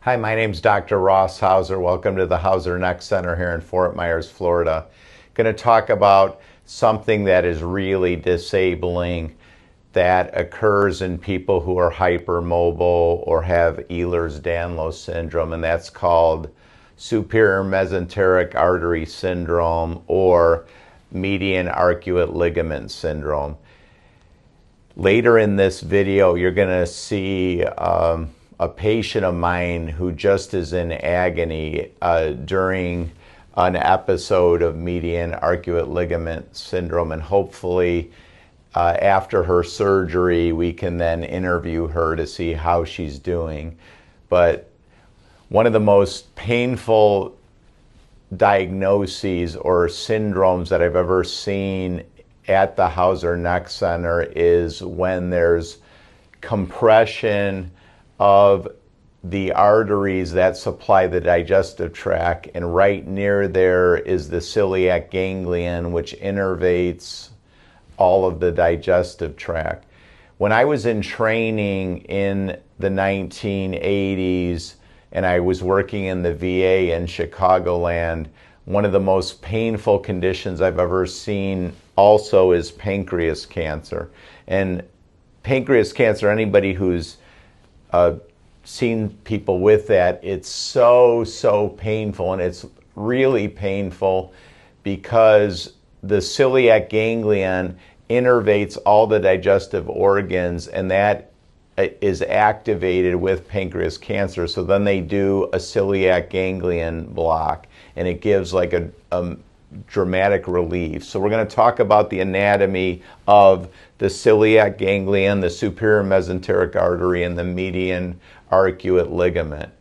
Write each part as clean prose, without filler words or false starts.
Hi, my name's Dr. Ross Hauser. Welcome to the Hauser Neck Center here in Fort Myers, Florida. Going to talk about something that is really disabling that occurs in people who are hypermobile or have Ehlers-Danlos syndrome, and that's called superior mesenteric artery syndrome or median arcuate ligament syndrome. Later in this video, you're going to see a patient of mine who just is in agony during an episode of median arcuate ligament syndrome, and hopefully after her surgery we can then interview her to see how she's doing. But one of the most painful diagnoses or syndromes that I've ever seen at the Hauser Neck Center is when there's compression of the arteries that supply the digestive tract, and right near there is the celiac ganglion, which innervates all of the digestive tract. When I was in training in the 1980s and I was working in the VA in Chicagoland, one of the most painful conditions I've ever seen also is pancreas cancer. And pancreas cancer, anybody who's seen people with that, it's so painful, and it's really painful because the celiac ganglion innervates all the digestive organs, and that is activated with pancreas cancer. So then they do a celiac ganglion block, and it gives like a dramatic relief. So we're going to talk about the anatomy of the celiac ganglion, the superior mesenteric artery, and the median arcuate ligament.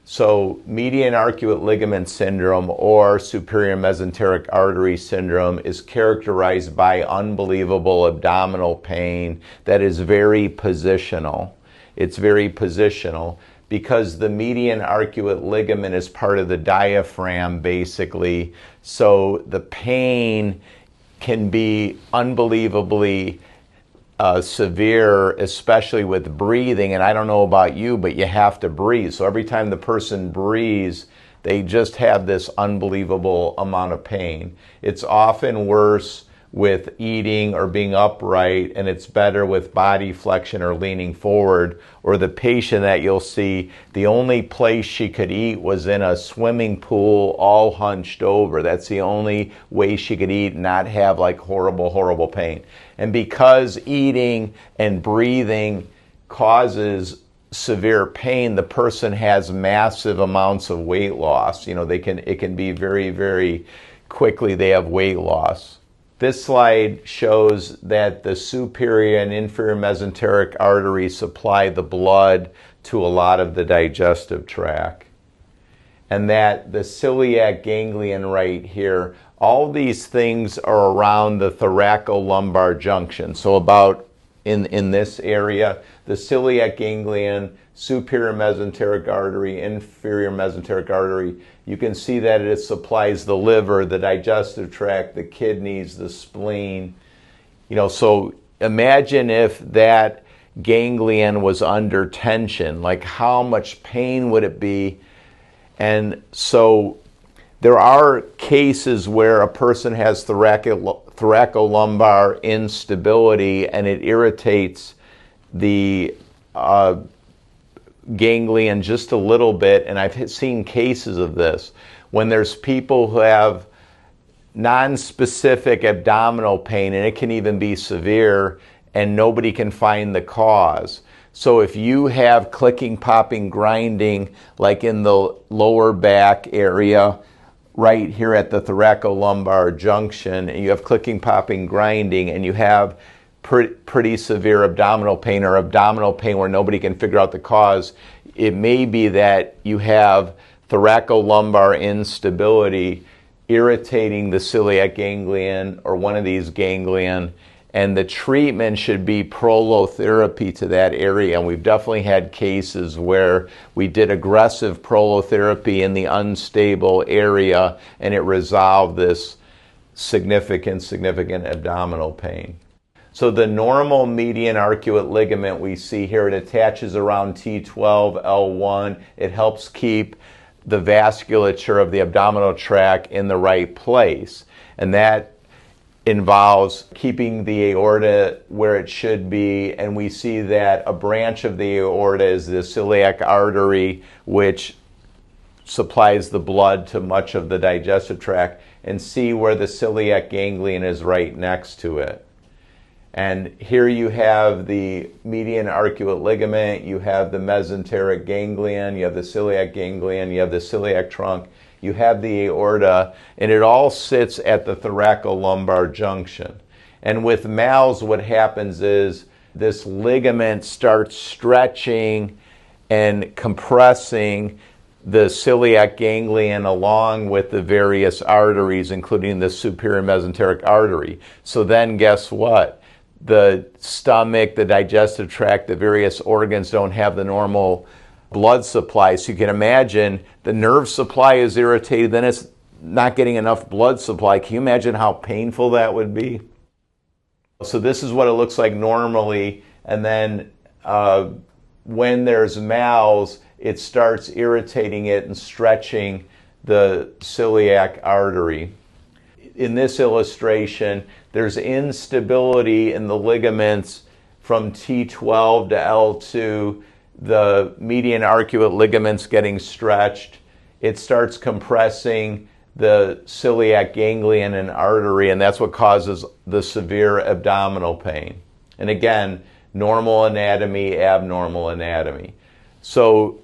So median arcuate ligament syndrome or superior mesenteric artery syndrome is characterized by unbelievable abdominal pain that is very positional. It's very positional because the median arcuate ligament is part of the diaphragm, basically. So the pain can be unbelievably severe, especially with breathing. And I don't know about you, but you have to breathe. So every time the person breathes, they just have this unbelievable amount of pain. It's often worse with eating or being upright, and it's better with body flexion or leaning forward. Or the patient that you'll see, the only place she could eat was in a swimming pool all hunched over. That's the only way she could eat and not have like horrible pain. And because eating and breathing causes severe pain, the person has massive amounts of weight loss. You know, it can be very quickly they have weight loss. This slide shows that the superior and inferior mesenteric arteries supply the blood to a lot of the digestive tract. And that the celiac ganglion right here, all these things are around the thoracolumbar junction. So about in this area, the celiac ganglion, superior mesenteric artery, inferior mesenteric artery, you can see that it supplies the liver, the digestive tract, the kidneys, the spleen. You know, so imagine if that ganglion was under tension, like how much pain would it be? And so there are cases where a person has thoracolumbar instability and it irritates the ganglion just a little bit, and I've seen cases of this when there's people who have non-specific abdominal pain, and it can even be severe, and nobody can find the cause. So if you have clicking, popping, grinding, like in the lower back area, right here at the thoracolumbar junction, and you have clicking, popping, grinding, and you have pretty severe abdominal pain or abdominal pain where nobody can figure out the cause, it may be that you have thoracolumbar instability irritating the celiac ganglion or one of these ganglion, and the treatment should be prolotherapy to that area. And we've definitely had cases where we did aggressive prolotherapy in the unstable area and it resolved this significant abdominal pain. So the normal median arcuate ligament we see here, it attaches around T12, L1. It helps keep the vasculature of the abdominal tract in the right place. And that involves keeping the aorta where it should be, and we see that a branch of the aorta is the celiac artery, which supplies the blood to much of the digestive tract, and see where the celiac ganglion is right next to it. And here you have the median arcuate ligament, you have the mesenteric ganglion, you have the celiac ganglion, you have the celiac trunk, you have the aorta, and it all sits at the thoracolumbar junction. And with MALS, what happens is this ligament starts stretching and compressing the celiac ganglion along with the various arteries, including the superior mesenteric artery. So then guess what? The stomach, the digestive tract, the various organs don't have the normal blood supply. So you can imagine the nerve supply is irritated, then it's not getting enough blood supply. Can you imagine how painful that would be? So this is what it looks like normally, and then when there's MALS, it starts irritating it and stretching the celiac artery. In this illustration, there's instability in the ligaments from T12 to L2. The median arcuate ligaments getting stretched. It starts compressing the celiac ganglion and artery, and that's what causes the severe abdominal pain. And again, normal anatomy, abnormal anatomy. So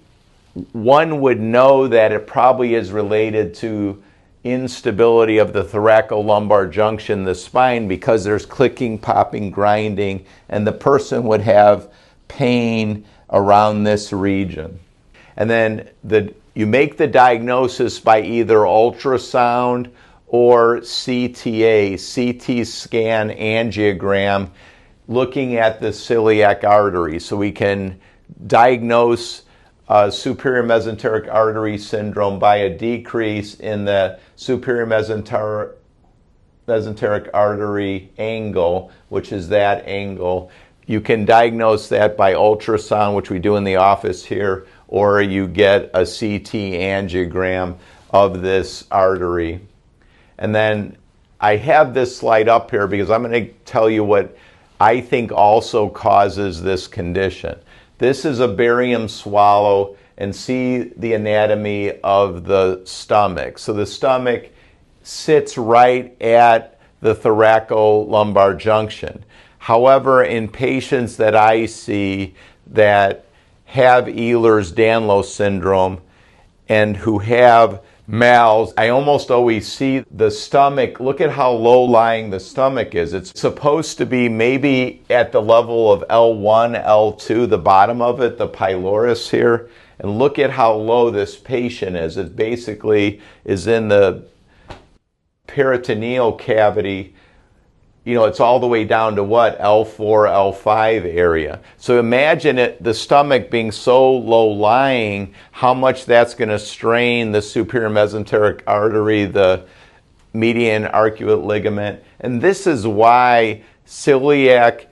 one would know that it probably is related to instability of the thoracolumbar junction, the spine, because there's clicking, popping, grinding, and the person would have pain around this region. And then you make the diagnosis by either ultrasound or CTA, CT scan angiogram, looking at the celiac artery. So we can diagnose superior mesenteric artery syndrome by a decrease in the superior mesenteric artery angle, which is that angle. You can diagnose that by ultrasound, which we do in the office here, or you get a CT angiogram of this artery. And then I have this slide up here because I'm going to tell you what I think also causes this condition. This is a barium swallow, and see the anatomy of the stomach. So the stomach sits right at the thoracolumbar junction. However, in patients that I see that have Ehlers-Danlos syndrome and who have MALS, I almost always see the stomach. Look at how low-lying the stomach is. It's supposed to be maybe at the level of L1, L2, the bottom of it, the pylorus here. And look at how low this patient is. It basically is in the peritoneal cavity. You know, it's all the way down to what? L4, L5 area. So imagine the stomach being so low-lying, how much that's going to strain the superior mesenteric artery, the median arcuate ligament. And this is why celiac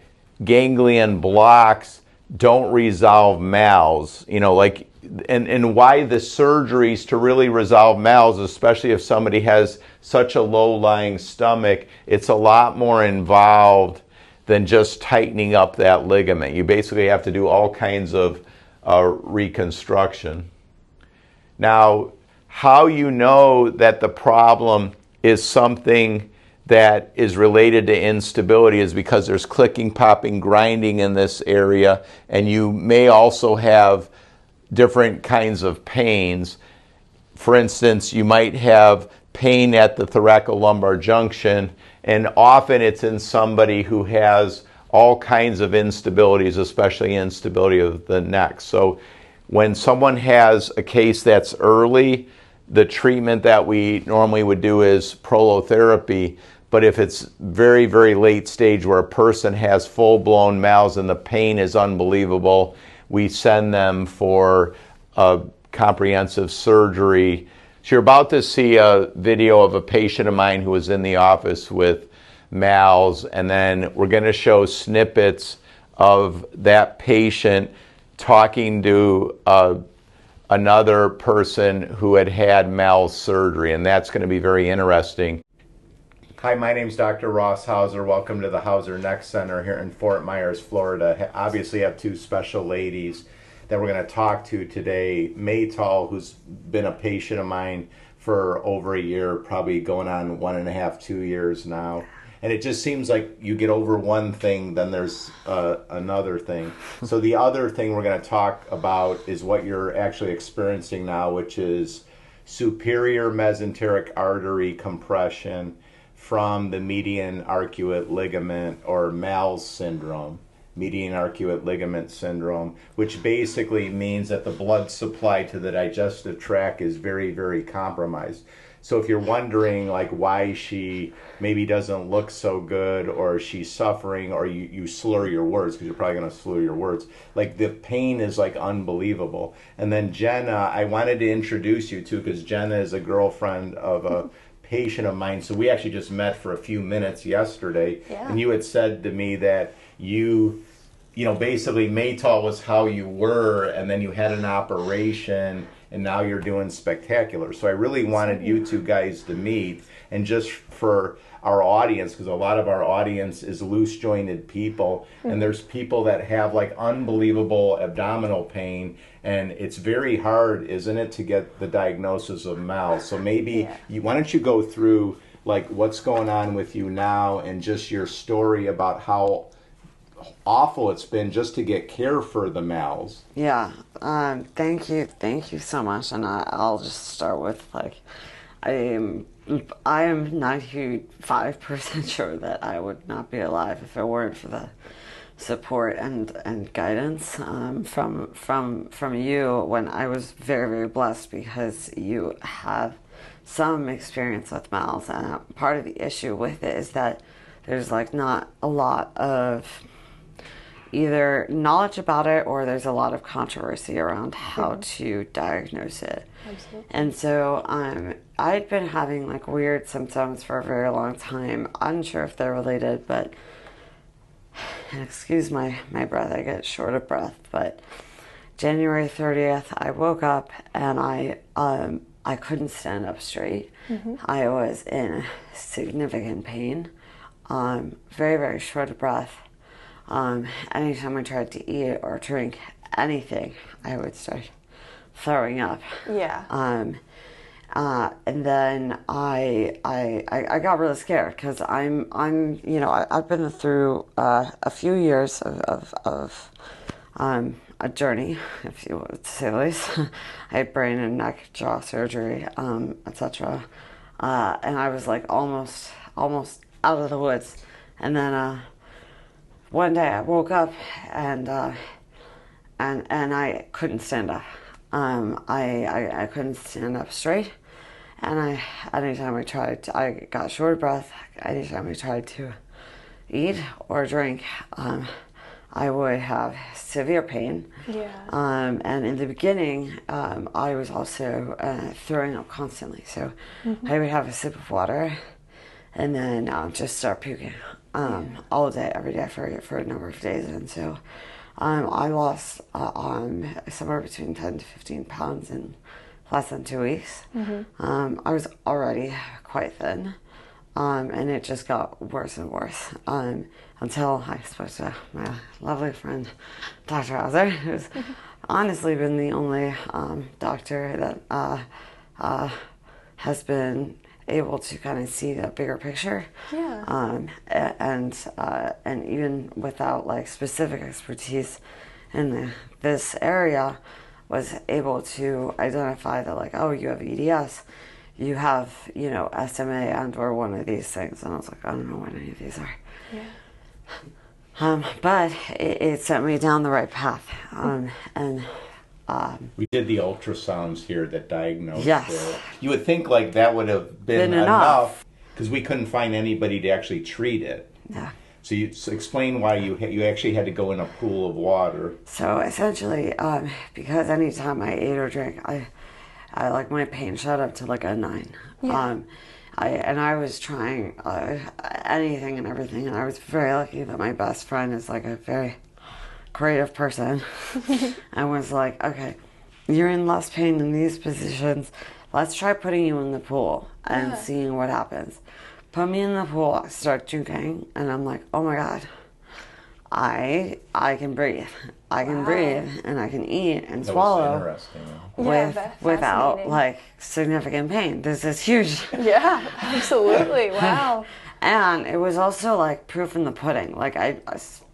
ganglion blocks don't resolve MALS. You know, like, and why the surgeries to really resolve MALS, especially if somebody has such a low-lying stomach, it's a lot more involved than just tightening up that ligament. You basically have to do all kinds of reconstruction. Now, how you know that the problem is something that is related to instability is because there's clicking, popping, grinding in this area, and you may also have different kinds of pains. For instance, you might have pain at the thoracolumbar junction, and often it's in somebody who has all kinds of instabilities, especially instability of the neck. So when someone has a case that's early, the treatment that we normally would do is prolotherapy. But if it's very, very late stage where a person has full-blown MALS and the pain is unbelievable, we send them for a comprehensive surgery. So you're about to see a video of a patient of mine who was in the office with MALS, and then we're going to show snippets of that patient talking to another person who had had MALS surgery, and that's going to be very interesting. Hi, my name's Dr. Ross Hauser. Welcome to the Hauser Neck Center here in Fort Myers, Florida. Obviously, I have two special ladies that we're going to talk to today. Meytal, who's been a patient of mine for over a year, probably going on 1.5, 2 years now. And it just seems like you get over one thing, then there's another thing. So the other thing we're going to talk about is what you're actually experiencing now, which is superior mesenteric artery compression from the median arcuate ligament, or MALS syndrome, median arcuate ligament syndrome, which basically means that the blood supply to the digestive tract is very, very compromised. So if you're wondering like why she maybe doesn't look so good, or she's suffering, or you slur your words, because you're probably going to slur your words, like the pain is like unbelievable. And then Jenna, I wanted to introduce you to, because Jenna is a girlfriend of a patient of mine. So we actually just met for a few minutes yesterday. Yeah. And you had said to me that you know, basically Meytal was how you were, and then you had an operation, and now you're doing spectacular. So I really wanted you two guys to meet, and just for our audience, because a lot of our audience is loose jointed people, and there's people that have like unbelievable abdominal pain, and it's very hard, isn't it, to get the diagnosis of MALS. So maybe why don't you go through like what's going on with you now, and just your story about how awful it's been just to get care for the MALS. Yeah, thank you so much. And I'll just start with like, I am 95% sure that I would not be alive if it weren't for the support and guidance from you. When I was very, very blessed, because you have some experience with MALS, and part of the issue with it is that there's like not a lot of either knowledge about it, or there's a lot of controversy around how to diagnose it. Absolutely. And so I'd been having like weird symptoms for a very long time. Unsure if they're related, but excuse my breath, I get short of breath. But January 30th, I woke up and I couldn't stand up straight. I was in significant pain, very, very short of breath. Anytime I tried to eat or drink anything, I would start throwing up. Yeah. And then I got really scared, because I'm you know, I've been through a few years of a journey, if you would say the least. I had brain and neck, jaw surgery, etc. And I was like almost out of the woods. And then one day I woke up and I couldn't stand up. I couldn't stand up straight, and anytime I tried, I got short of breath. Anytime I tried to eat or drink, I would have severe pain. Yeah. And in the beginning, I was also throwing up constantly. So I would have a sip of water, and then just start puking. All day, every day for a number of days. And so I lost somewhere between 10 to 15 pounds in less than 2 weeks. I was already quite thin, and it just got worse and worse until I spoke to my lovely friend, Dr. Hauser, who's honestly been the only doctor that has been able to kind of see the bigger picture. Yeah. And even without like specific expertise in this area, was able to identify that like, oh, you have EDS, you have, you know, SMA and or one of these things. And I was like, I don't know what any of these are. Yeah. But it sent me down the right path. We did the ultrasounds here that diagnosed Yes. it. You would think like that would have been enough, because we couldn't find anybody to actually treat it. Yeah. So explain why you actually had to go in a pool of water. So essentially, because anytime I ate or drank, I like my pain shot up to like a 9. Yeah. I was trying anything and everything, and I was very lucky that my best friend is like a very creative person and was like, okay, you're in less pain in these positions. Let's try putting you in the pool and seeing what happens. Put me in the pool, I start drinking, and I'm like, oh my God, I can breathe. I can breathe, and I can eat and swallow without like significant pain. This is huge. Yeah, absolutely. Wow. And it was also like proof in the pudding. Like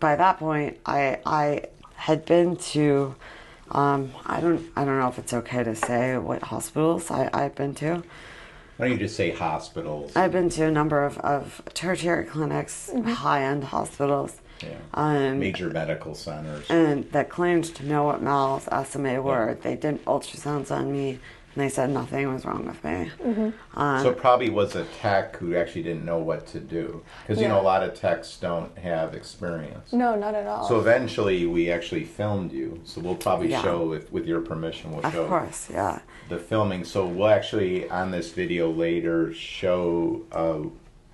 by that point, I had been to, I don't know if it's okay to say what hospitals I've been to. Why don't you just say hospitals? I've been to a number of tertiary clinics, high-end hospitals. Major medical centers. And that claimed to know what MALS, SMA were. They did ultrasounds on me, and they said nothing was wrong with me. So it probably was a tech who actually didn't know what to do. Because, you know, a lot of techs don't have experience. No, not at all. So eventually we actually filmed you. So we'll probably show, with your permission, we'll show. Of course, yeah. The filming. So we'll actually, on this video later, show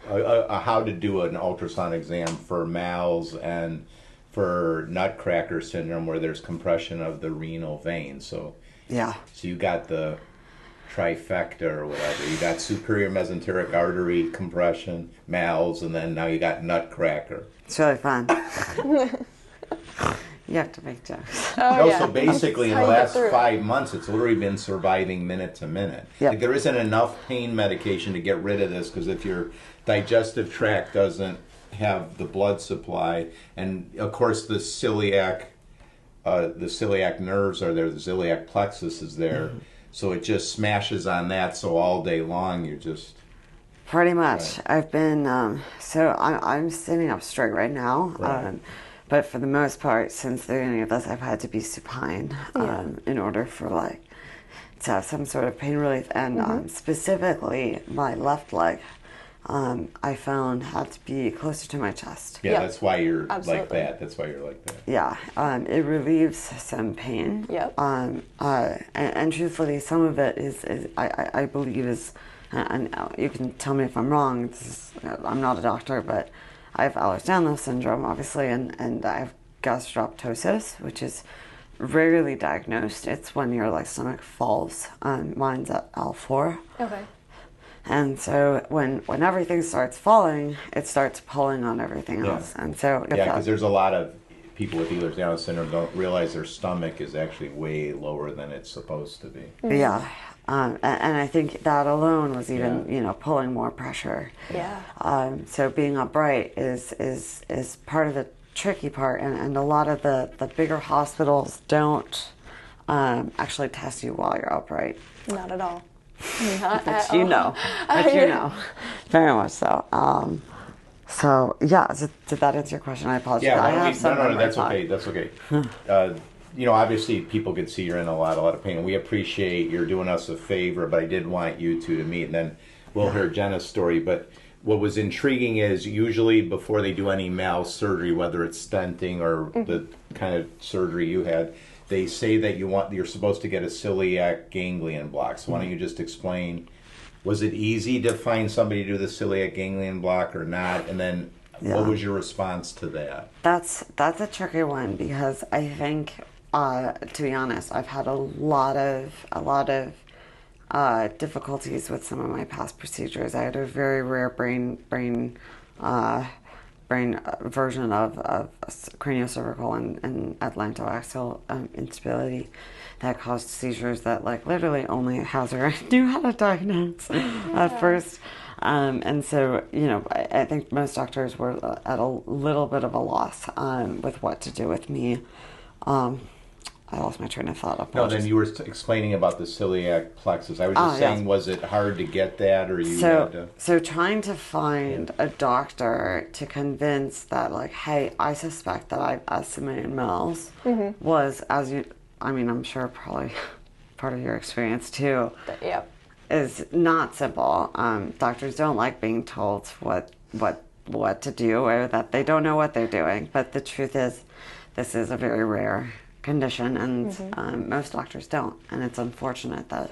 how to do an ultrasound exam for MALS and for nutcracker syndrome, where there's compression of the renal veins. So so you got the trifecta or whatever. You got superior mesenteric artery compression, MALS, and then now you got nutcracker. It's really fun. You have to make jokes. So basically in the last 5 months, it's literally been surviving minute to minute. Like there isn't enough pain medication to get rid of this, because if your digestive tract doesn't have the blood supply, and of course the celiac nerves are there, the celiac plexus is there, so it just smashes on that. So all day long you're just pretty much. I've been so I'm sitting up straight right now. But for the most part, since the beginning of this, I've had to be supine in order for to have some sort of pain relief. And specifically, my left leg, I found had to be closer to my chest. Yeah, that's why you're like that. That's why you're like that. Yeah, it relieves some pain. And truthfully, some of it is I believe is, and you can tell me if I'm wrong. I'm not a doctor, but I have Ehlers-Danlos syndrome, obviously, and I have gastroptosis, which is rarely diagnosed. It's when your stomach falls. Mine's at L4. Okay. And so when everything starts falling, it starts pulling on everything else. And so because there's a lot of people with Ehlers-Danlos syndrome don't realize their stomach is actually way lower than it's supposed to be. Yeah. And I think that alone was even, pulling more pressure. Yeah. So being upright is part of the tricky part, and a lot of the bigger hospitals don't actually test you while you're upright. Not at all. Not at all. You know, very much so. So yeah, did that answer your question? I apologize. Yeah, no, that's okay. That's okay. Obviously people could see you're in a lot of pain, and we appreciate you're doing us a favor, but I did want you two to meet, and then we'll hear Jenna's story. But what was intriguing is usually before they do any MALS surgery, whether it's stenting or the kind of surgery you had, they say that you're supposed to get a celiac ganglion block. So why don't you just explain, was it easy to find somebody to do the celiac ganglion block or not? And then what was your response to that? That's a tricky one, because I think, to be honest, I've had a lot of difficulties with some of my past procedures. I had a very rare brain version of craniocervical and atlantoaxial instability that caused seizures that literally only Hauser knew how to diagnose at first. And so, I think most doctors were at a little bit of a loss with what to do with me. I lost my train of thought. No, then you were explaining about the celiac plexus. I was just saying, was it hard to get that, or you had to... So trying to find a doctor to convince that, hey, I suspect that I have SMA and MALS was, I'm sure probably part of your experience too. Yep. Is not simple. Doctors don't like being told what to do, or that they don't know what they're doing. But the truth is, this is a very rare condition, and most doctors don't. And it's unfortunate that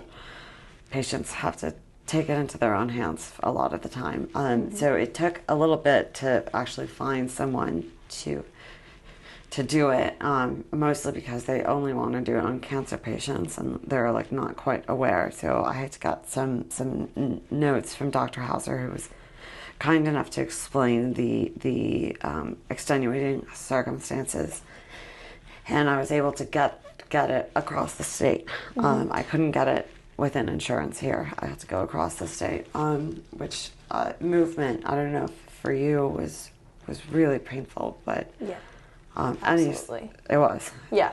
patients have to take it into their own hands a lot of the time. So it took a little bit to actually find someone to do it, mostly because they only want to do it on cancer patients, and they're like not quite aware. So I had to get some notes from Dr. Hauser, who was kind enough to explain the extenuating circumstances, and I was able to get it across the state. I couldn't get it within insurance here. I had to go across the state, which movement, I don't know if for you was really painful, but Yeah. Absolutely. It was. Yeah.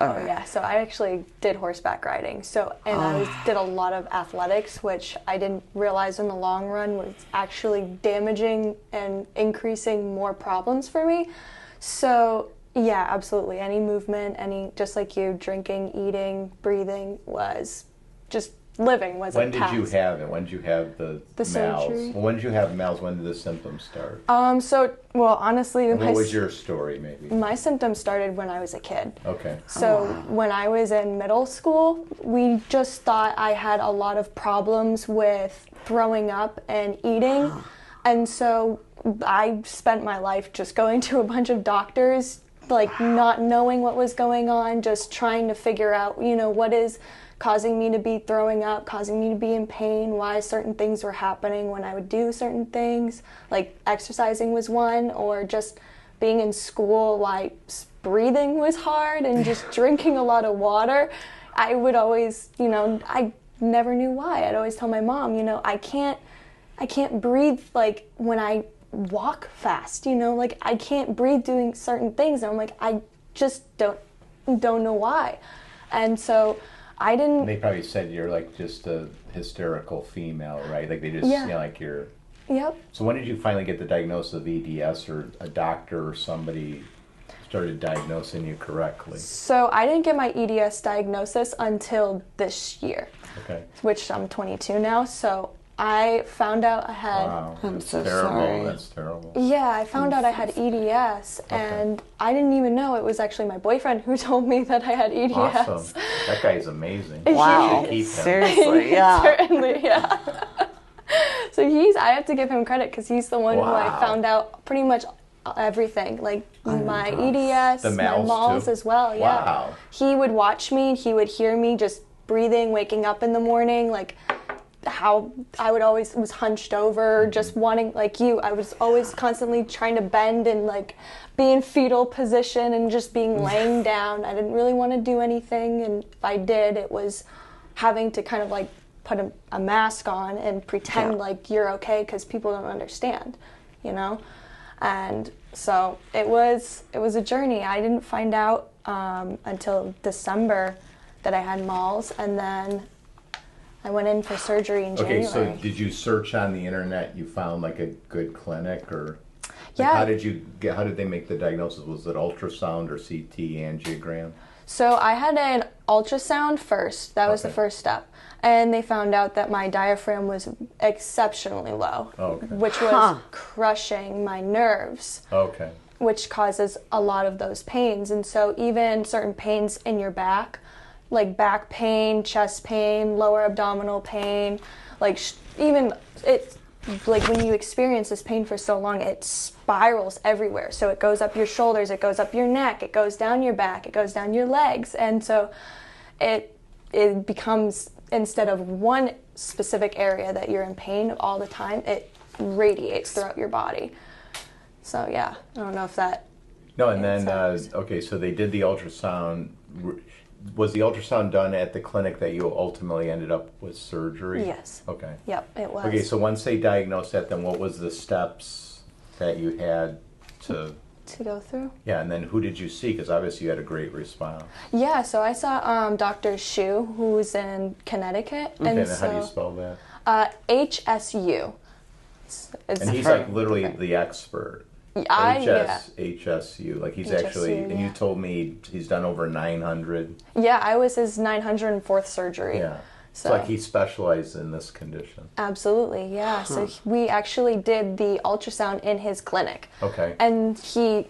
Okay. Oh yeah. So I actually did horseback riding. So I did a lot of athletics, which I didn't realize in the long run was actually damaging and increasing more problems for me. So yeah, absolutely. Any movement, just like you, drinking, eating, breathing was just living was When a did task. you have it? When did you have the MALS? surgery? Well, when did you have MALS? When did the symptoms start? Well, honestly, And what was your story, maybe? my symptoms started when I was a kid. Okay. So when I was in middle school, we just thought I had a lot of problems with throwing up and eating. And so I spent my life just going to a bunch of doctors, like not knowing what was going on, just trying to figure out, what is causing me to be throwing up, causing me to be in pain, why certain things were happening when I would do certain things, like exercising was one, or just being in school, why breathing was hard, and just drinking a lot of water. I would always, I never knew why. I'd always tell my mom, I can't breathe like when I walk fast, like I can't breathe doing certain things. And I'm like, I just don't know why. And so I didn't. They probably said you're like just a hysterical female, right? Like they just, like you're. Yep. So when did you finally get the diagnosis of EDS, or a doctor or somebody started diagnosing you correctly? So I didn't get my EDS diagnosis until this year. Okay. Which I'm 22 now, so I found out I had. Wow. I'm That's so terrible. sorry. That's terrible. Yeah, I found out I had EDS, and I didn't even know. It was actually my boyfriend who told me that I had EDS. Awesome. That guy's amazing. Wow. You should keep him. Seriously, yeah. Certainly, yeah. So I have to give him credit because he's the one who I Wow. found out pretty much everything, like my EDS, The my MALS MALS too? as well. Yeah. Wow. He would watch me. He would hear me just breathing, waking up in the morning, like how I would always was hunched over, just wanting, like you, I was always constantly trying to bend and like be in fetal position and just being laying down. I didn't really want to do anything, and if I did, it was having to kind of like put a mask on and pretend like you're okay because people don't understand, and so it was a journey. I didn't find out until December that I had MALS, and then I went in for surgery in January. Okay, so did you search on the internet? You found like a good clinic, or Yeah. How did they make the diagnosis? Was it ultrasound or CT angiogram? So I had an ultrasound first. That was the first step. And they found out that my diaphragm was exceptionally low, which was crushing my nerves, which causes a lot of those pains. And so even certain pains in your back, like back pain, chest pain, lower abdominal pain, like even it's like when you experience this pain for so long, it spirals everywhere. So it goes up your shoulders, it goes up your neck, it goes down your back, it goes down your legs. And so it becomes, instead of one specific area that you're in pain all the time, it radiates throughout your body. So yeah, I don't know if that. No, and then, so they did the ultrasound. Was the ultrasound done at the clinic that you ultimately ended up with surgery? Yes. Okay. Yep, it was. Okay, so once they diagnosed that, then what was the steps that you had to go through? Yeah, and then who did you see? Because obviously you had a great response. Yeah, so I saw Dr. Shu, who's in Connecticut. Okay, and then so, how do you spell that? HSU. And he's like literally the expert. HSU, like he's HSU, actually, and you yeah. told me he's done over 900. Yeah, I was his 904th surgery. Yeah. So It's like he specialized in this condition. Absolutely, yeah. So we actually did the ultrasound in his clinic. Okay. And he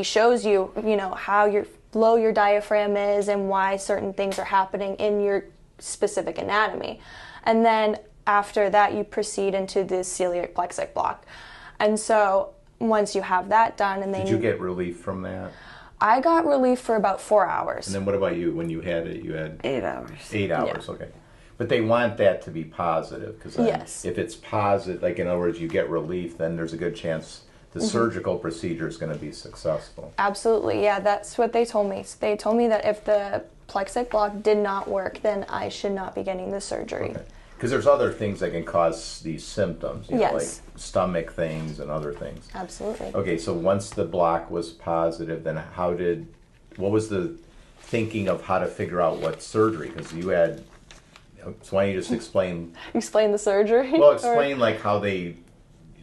shows you, how low your diaphragm is and why certain things are happening in your specific anatomy. And then after that you proceed into the celiac plexic block. And so once you have that done, and then Did you get relief from that? I got relief for about 4 hours. And then what about you? When you had it, you had 8 hours. 8 hours. Yeah. Okay. But they want that to be positive, because Yes. if it's positive, like in other words, you get relief, then there's a good chance the surgical procedure is going to be successful. Absolutely, yeah, that's what they told me. They told me that if the plexic block did not work, then I should not be getting the surgery. Okay. Because there's other things that can cause these symptoms, you know, Yes. like stomach things and other things. Absolutely. Okay, so once the block was positive, then what was the thinking of how to figure out what surgery? Because you had, so why don't you just explain, Explain the surgery? well, Or- explain like how they,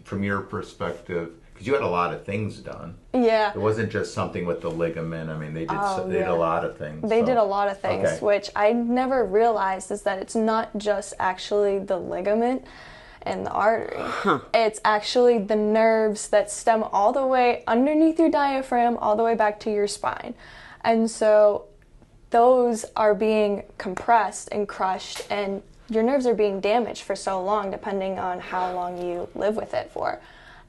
from your perspective, because you had a lot of things done. Yeah. It wasn't just something with the ligament. I mean, they did they did yeah. a lot of things. They so- did a lot of things, Okay. which I never realized is that it's not just actually the ligament and the artery. It's actually the nerves that stem all the way underneath your diaphragm, all the way back to your spine. And so those are being compressed and crushed, and your nerves are being damaged for so long, depending on how long you live with it for.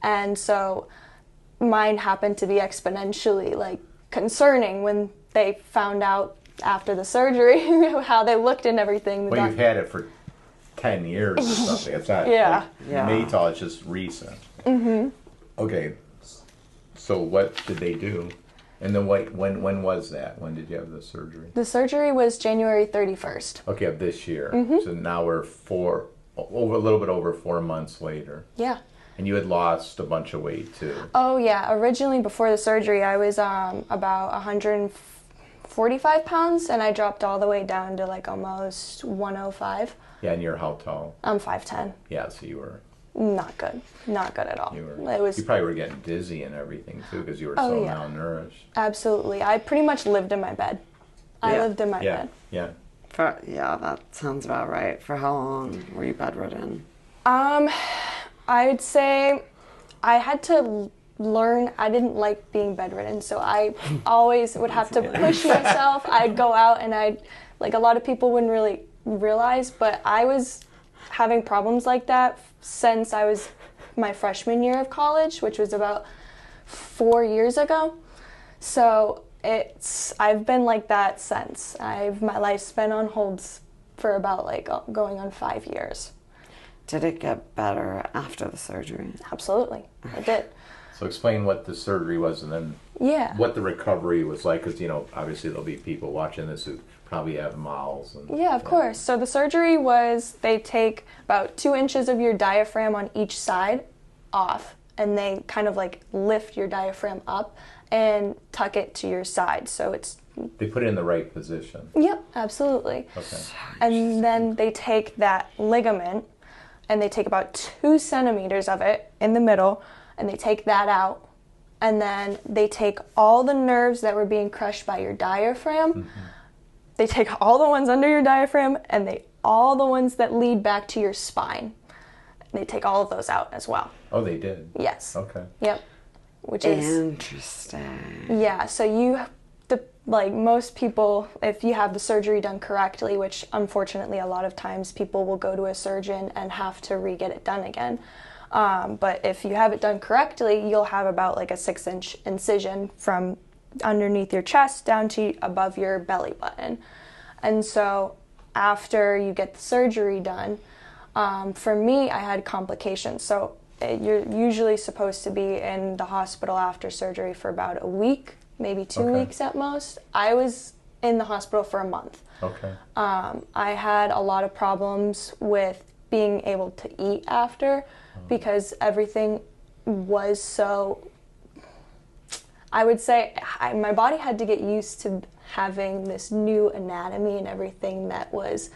And so mine happened to be exponentially like concerning when they found out after the surgery how they looked and everything. Well, you've had it for 10 years or something. It's not Yeah. Yeah. Meytal, it's just recent. Mm-hmm. Okay, so what did they do? And then when was that? When did you have the surgery? The surgery was January 31st. Okay, of this year. Mm-hmm. So now we're a little bit over 4 months later. Yeah. And you had lost a bunch of weight too. Oh, yeah. Originally, before the surgery, I was about 145 pounds, and I dropped all the way down to like almost 105. Yeah, and you're how tall? I'm 5'10". Yeah, so you were. Not good. Not good at all. You It probably were getting dizzy and everything too, because you were so yeah. malnourished. Absolutely. I pretty much lived in my bed. I Yeah. lived in my Yeah, bed. yeah. Yeah, that sounds about right. For how long were you bedridden? I would say I had to learn. I didn't like being bedridden, so I always would have to push myself. I'd go out and like a lot of people wouldn't really realize, but I was having problems like that since I was my freshman year of college, which was about 4 years ago. So I've been like that since. My life's been on holds for about like going on 5 years. Did it get better after the surgery? Absolutely, it did. So explain what the surgery was, and then Yeah. what the recovery was like, because obviously there'll be people watching this who probably have MALS. Yeah, of course. So the surgery was they take about 2 inches of your diaphragm on each side off, and they kind of like lift your diaphragm up and tuck it to your side. So it's They put it in the right position. Yep, absolutely. Okay. And then they take that ligament and they take about 2 centimeters of it in the middle, and they take that out. And then they take all the nerves that were being crushed by your diaphragm. Mm-hmm. They take all the ones under your diaphragm, and all the ones that lead back to your spine. They take all of those out as well. Oh, they did? Yes. Okay. Yep. Which is Interesting. yeah. So like most people, if you have the surgery done correctly, which unfortunately a lot of times people will go to a surgeon and have to re-get it done again. But if you have it done correctly, you'll have about like a 6-inch incision from underneath your chest down to above your belly button. And so after you get the surgery done, for me, I had complications. So you're usually supposed to be in the hospital after surgery for about a week, maybe 2 Okay. weeks at most. I was in the hospital for a month. Okay. I had a lot of problems with being able to eat after because everything was so, I would say my body had to get used to having this new anatomy and everything that was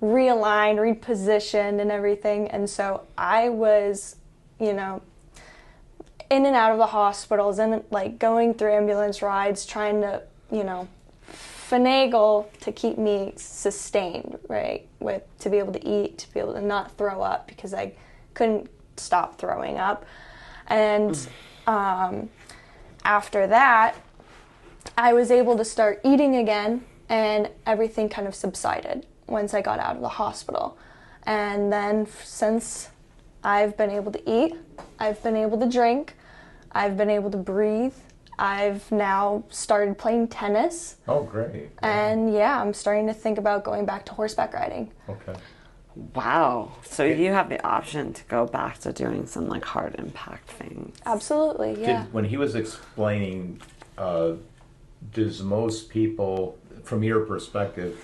realigned, repositioned and everything. And so I was, in and out of the hospitals and like going through ambulance rides, trying to, finagle to keep me sustained, right? To be able to eat, to be able to not throw up because I couldn't stop throwing up. And after that, I was able to start eating again, and everything kind of subsided once I got out of the hospital. And then since I've been able to eat, I've been able to drink, I've been able to breathe. I've now started playing tennis. Oh, great. And yeah, I'm starting to think about going back to horseback riding. Okay. Wow. So you have the option to go back to doing some like hard impact things. Absolutely, yeah. When he was explaining, does most people, from your perspective,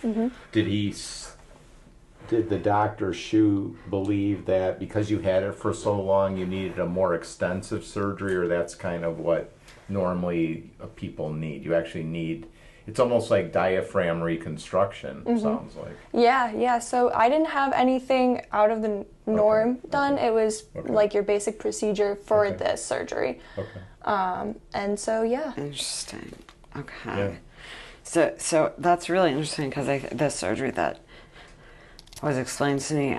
did the Dr. Shu believe that because you had it for so long you needed a more extensive surgery, or that's kind of what normally people need? You actually need, it's almost like diaphragm reconstruction, sounds like. Yeah. So I didn't have anything out of the norm done. It was like your basic procedure for this surgery. Okay. And so, yeah. Interesting. Okay. Yeah. So that's really interesting because the surgery that was explained to me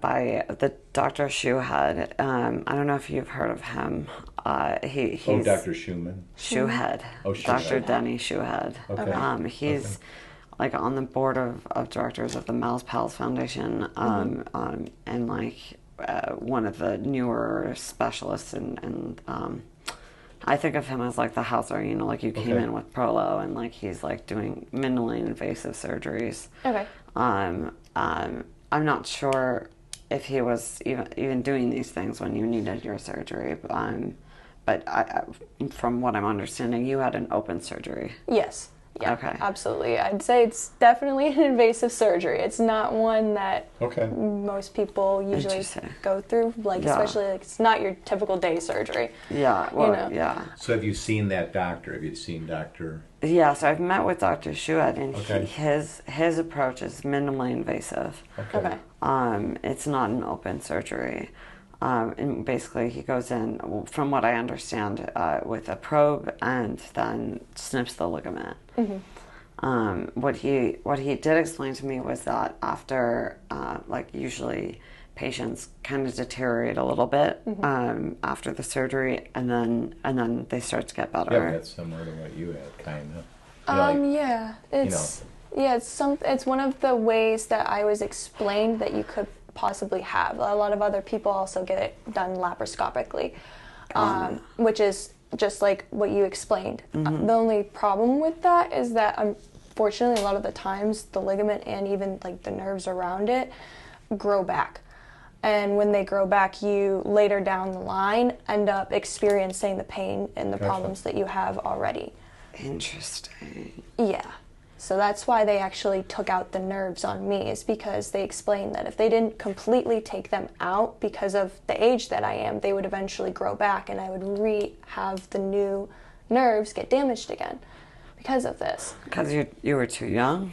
by the Dr. Shoehead. I don't know if you've heard of him. He's Dr. Schumann? Shoehead. Oh, Shoehead. Dr. Denny Shoehead. Okay. He's like on the board of directors of the MALS PALS Foundation, and like one of the newer specialists and I think of him as like the Hauser, like you came in with Prolo, and like he's like doing minimally invasive surgeries. Okay. I'm not sure if he was even doing these things when you needed your surgery, but from what I'm understanding, you had an open surgery. Yes. Yeah, okay. Absolutely. I'd say it's definitely an invasive surgery. It's not one that most people usually go through, especially it's not your typical day surgery. Yeah, well, yeah. So have you seen that doctor? Have you seen Dr.? Yeah, so I've met with Dr. Shuad, and his approach is minimally invasive. Okay. It's not an open surgery. And basically he goes in, from what I understand, with a probe and then snips the ligament. What he did explain to me was that after, usually patients kind of deteriorate a little bit after the surgery, and then they start to get better. Yeah, that's similar to what you had, kind of. It's one of the ways that I was explained that you could possibly have. A lot of other people also get it done laparoscopically, which is just like what you explained. The only problem with that is that unfortunately a lot of the times the ligament and even like the nerves around it grow back. And when they grow back, you later down the line end up experiencing the pain and the problems that you have already. Interesting. Yeah. So that's why they actually took out the nerves on me, is because they explained that if they didn't completely take them out because of the age that I am, they would eventually grow back and I would have the new nerves get damaged again because of this. Because you were too young?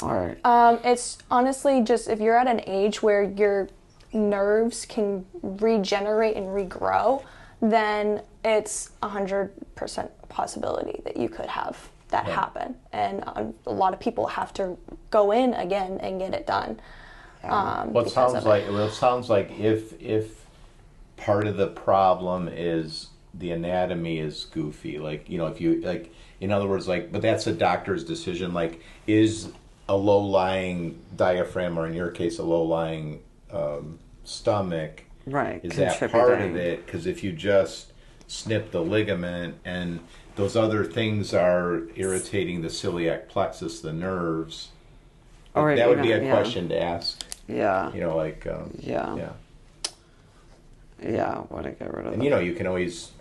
Or it's honestly just if you're at an age where your nerves can regenerate and regrow, then it's 100% possibility that you could have that happen, and a lot of people have to go in again and get it done. It sounds like if part of the problem is the anatomy is goofy, if you in other words, but that's a doctor's decision. Is a low-lying diaphragm, or in your case, a low-lying stomach, is that part of it? Because if you just snip the ligament and those other things are irritating the celiac plexus, the nerves. That would be a question to ask. Yeah. Yeah, want to get rid of and you can always,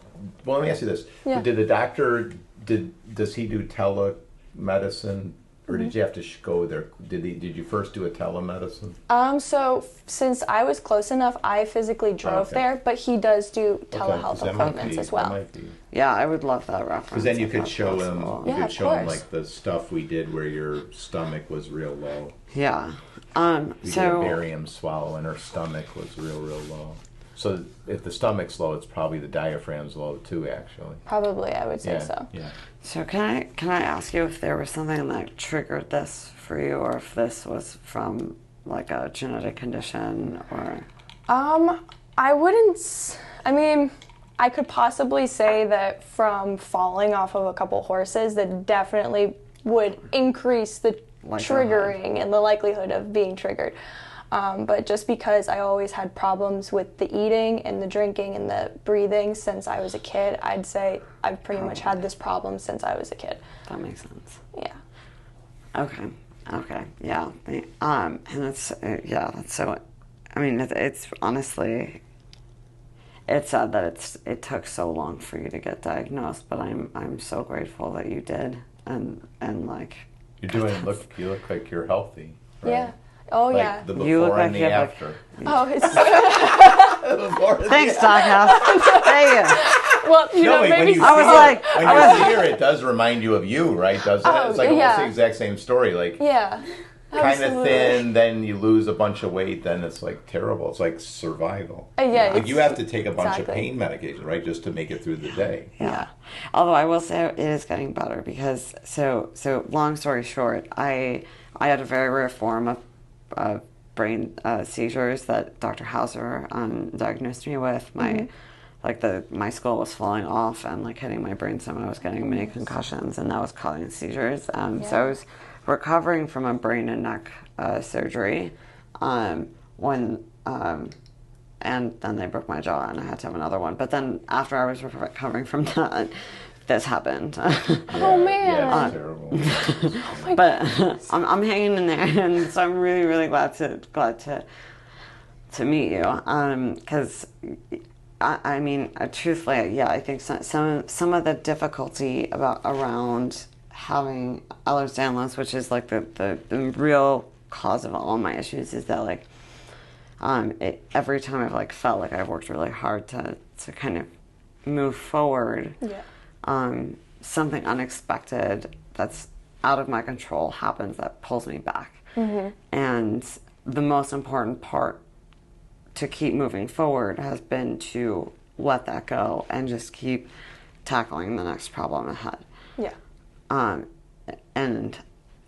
let me ask you this. Yeah. Did the doctor, does he do telemedicine? Or did you have to go there? Did you first do a telemedicine? So since I was close enough, I physically drove there, but he does do telehealth appointments as well. Yeah, I would love that reference. Because then you could show him, him the stuff we did where your stomach was real low. Yeah. We did a barium swallow and her stomach was real low. So if the stomach's low, it's probably the diaphragm's low too, actually. Probably, I would say so. Yeah. So can I ask you if there was something that triggered this for you, or if this was from like a genetic condition, or? I wouldn't. I mean, I could possibly say that from falling off of a couple horses, that definitely would increase the triggering and the likelihood of being triggered. But just because I always had problems with the eating and the drinking and the breathing since I was a kid, I'd say I've pretty much had this problem since I was a kid. That makes sense. Yeah. Okay. Yeah. And that's that's so. I mean, it's honestly, it's sad that it took so long for you to get diagnosed, but I'm so grateful that you did, and like. You look like you're healthy. Right? Yeah. Oh, like yeah. The before You look like and the you have after. Oh, it's Thanks, Doc House. Thank you. well, you know, When maybe you I was see like- when I you was- see her, it does remind you of you, right? Doesn't it? It's like almost yeah. the exact same story. Like yeah, kind of absolutely. thin, then you lose a bunch of weight, then it's like terrible. It's like survival. Yeah, Like you have to take a bunch exactly. of pain medication, right, just to make it through the day. Yeah. Although I will say it is getting better because so long story short, I had a very rare form of brain seizures that Dr. Hauser diagnosed me with. My skull was falling off and like hitting my brainstem. I was getting many concussions, and that was causing seizures. So I was recovering from a brain and neck surgery when. And then they broke my jaw, and I had to have another one. But then after I was recovering from that, this happened. Oh, man. Yeah, it's terrible. But I'm hanging in there, and so I'm really, really glad to meet you. Because I mean, truthfully, I think some of the difficulty around having Ehlers-Danlos, which is like the real cause of all my issues, is that like. Every time I've like felt like I've worked really hard to kind of move forward, something unexpected that's out of my control happens that pulls me back. And the most important part to keep moving forward has been to let that go and just keep tackling the next problem ahead. And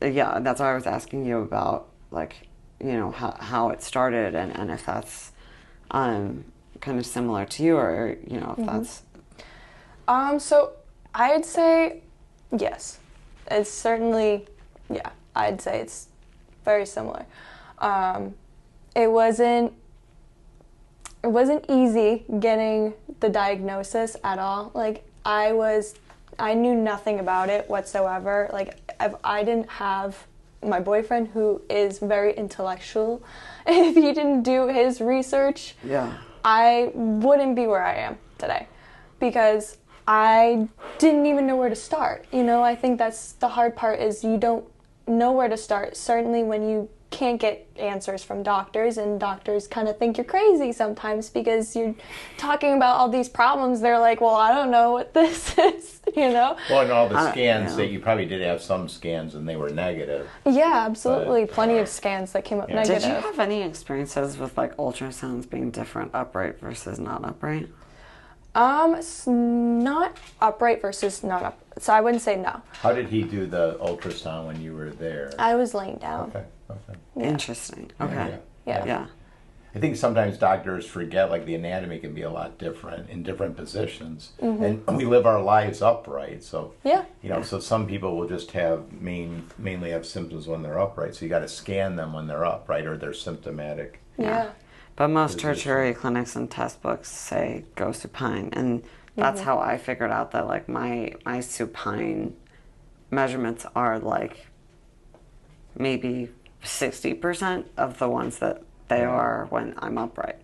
that's why I was asking you about like, you know, how it started and if that's kind of similar to you, or you know, if that's so I'd say yes, it's certainly I'd say it's very similar. It wasn't easy getting the diagnosis at all. Like I knew nothing about it whatsoever. Like I didn't have my boyfriend, who is very intellectual, if he didn't do his research, I wouldn't be where I am today, because I didn't even know where to start. You know, I think that's the hard part, is you don't know where to start, certainly when you can't get answers from doctors, and doctors kind of think you're crazy sometimes because you're talking about all these problems. They're like, well, I don't know what this is, you know? Well, and all the scans that you probably did have some scans and they were negative. Yeah, absolutely. Plenty of scans that came up negative. Did you have any experiences with like ultrasounds being different upright versus not upright? Not upright versus not upright. So I wouldn't say no. How did he do the ultrasound when you were there? I was laying down. Okay. Interesting. Okay. Yeah. I think sometimes doctors forget, like, the anatomy can be a lot different in different positions, and we live our lives upright. So so some people will just have mainly have symptoms when they're upright. So you got to scan them when they're upright or they're symptomatic. Yeah. But most tertiary clinics and test books say go supine, and that's how I figured out that like my supine measurements are like maybe 60% of the ones that they are when I'm upright,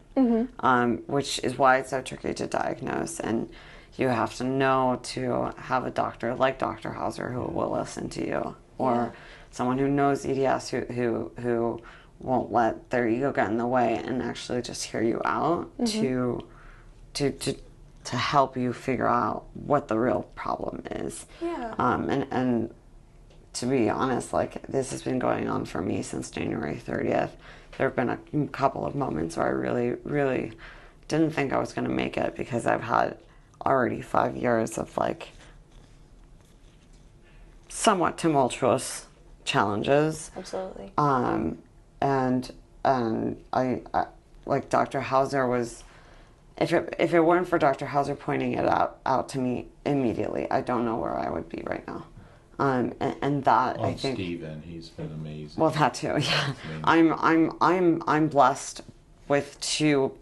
which is why it's so tricky to diagnose. And you have to know to have a doctor like Dr. Hauser who will listen to you, or someone who knows EDS who won't let their ego get in the way and actually just hear you out to help you figure out what the real problem is. Yeah. And to be honest, like, this has been going on for me since January 30th. There have been a couple of moments where I really, really didn't think I was going to make it, because I've had already 5 years of, like, somewhat tumultuous challenges. Absolutely. And I like, Dr. Hauser was, if it weren't for Dr. Hauser pointing it out to me immediately, I don't know where I would be right now. And that I think. Steven, he's been amazing. Well, that too. Yeah, I'm blessed with two,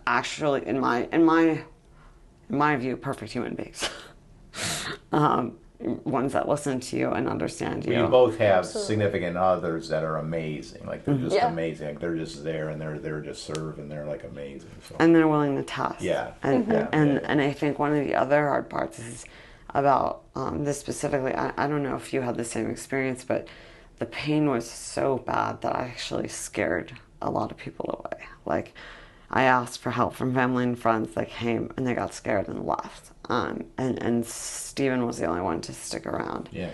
actually, in my view, perfect human beings. Ones that listen to you and understand you. You both have significant others that are amazing. Like they're just Yeah. amazing. Like they're just there and they're there to serve and they're like amazing. So. And they're willing to test. Yeah. And I think one of the other hard parts is about this specifically. I don't know if you had the same experience, but the pain was so bad that I actually scared a lot of people away. Like I asked for help from family and friends that came and they got scared and left. And Steven was the only one to stick around. Yeah.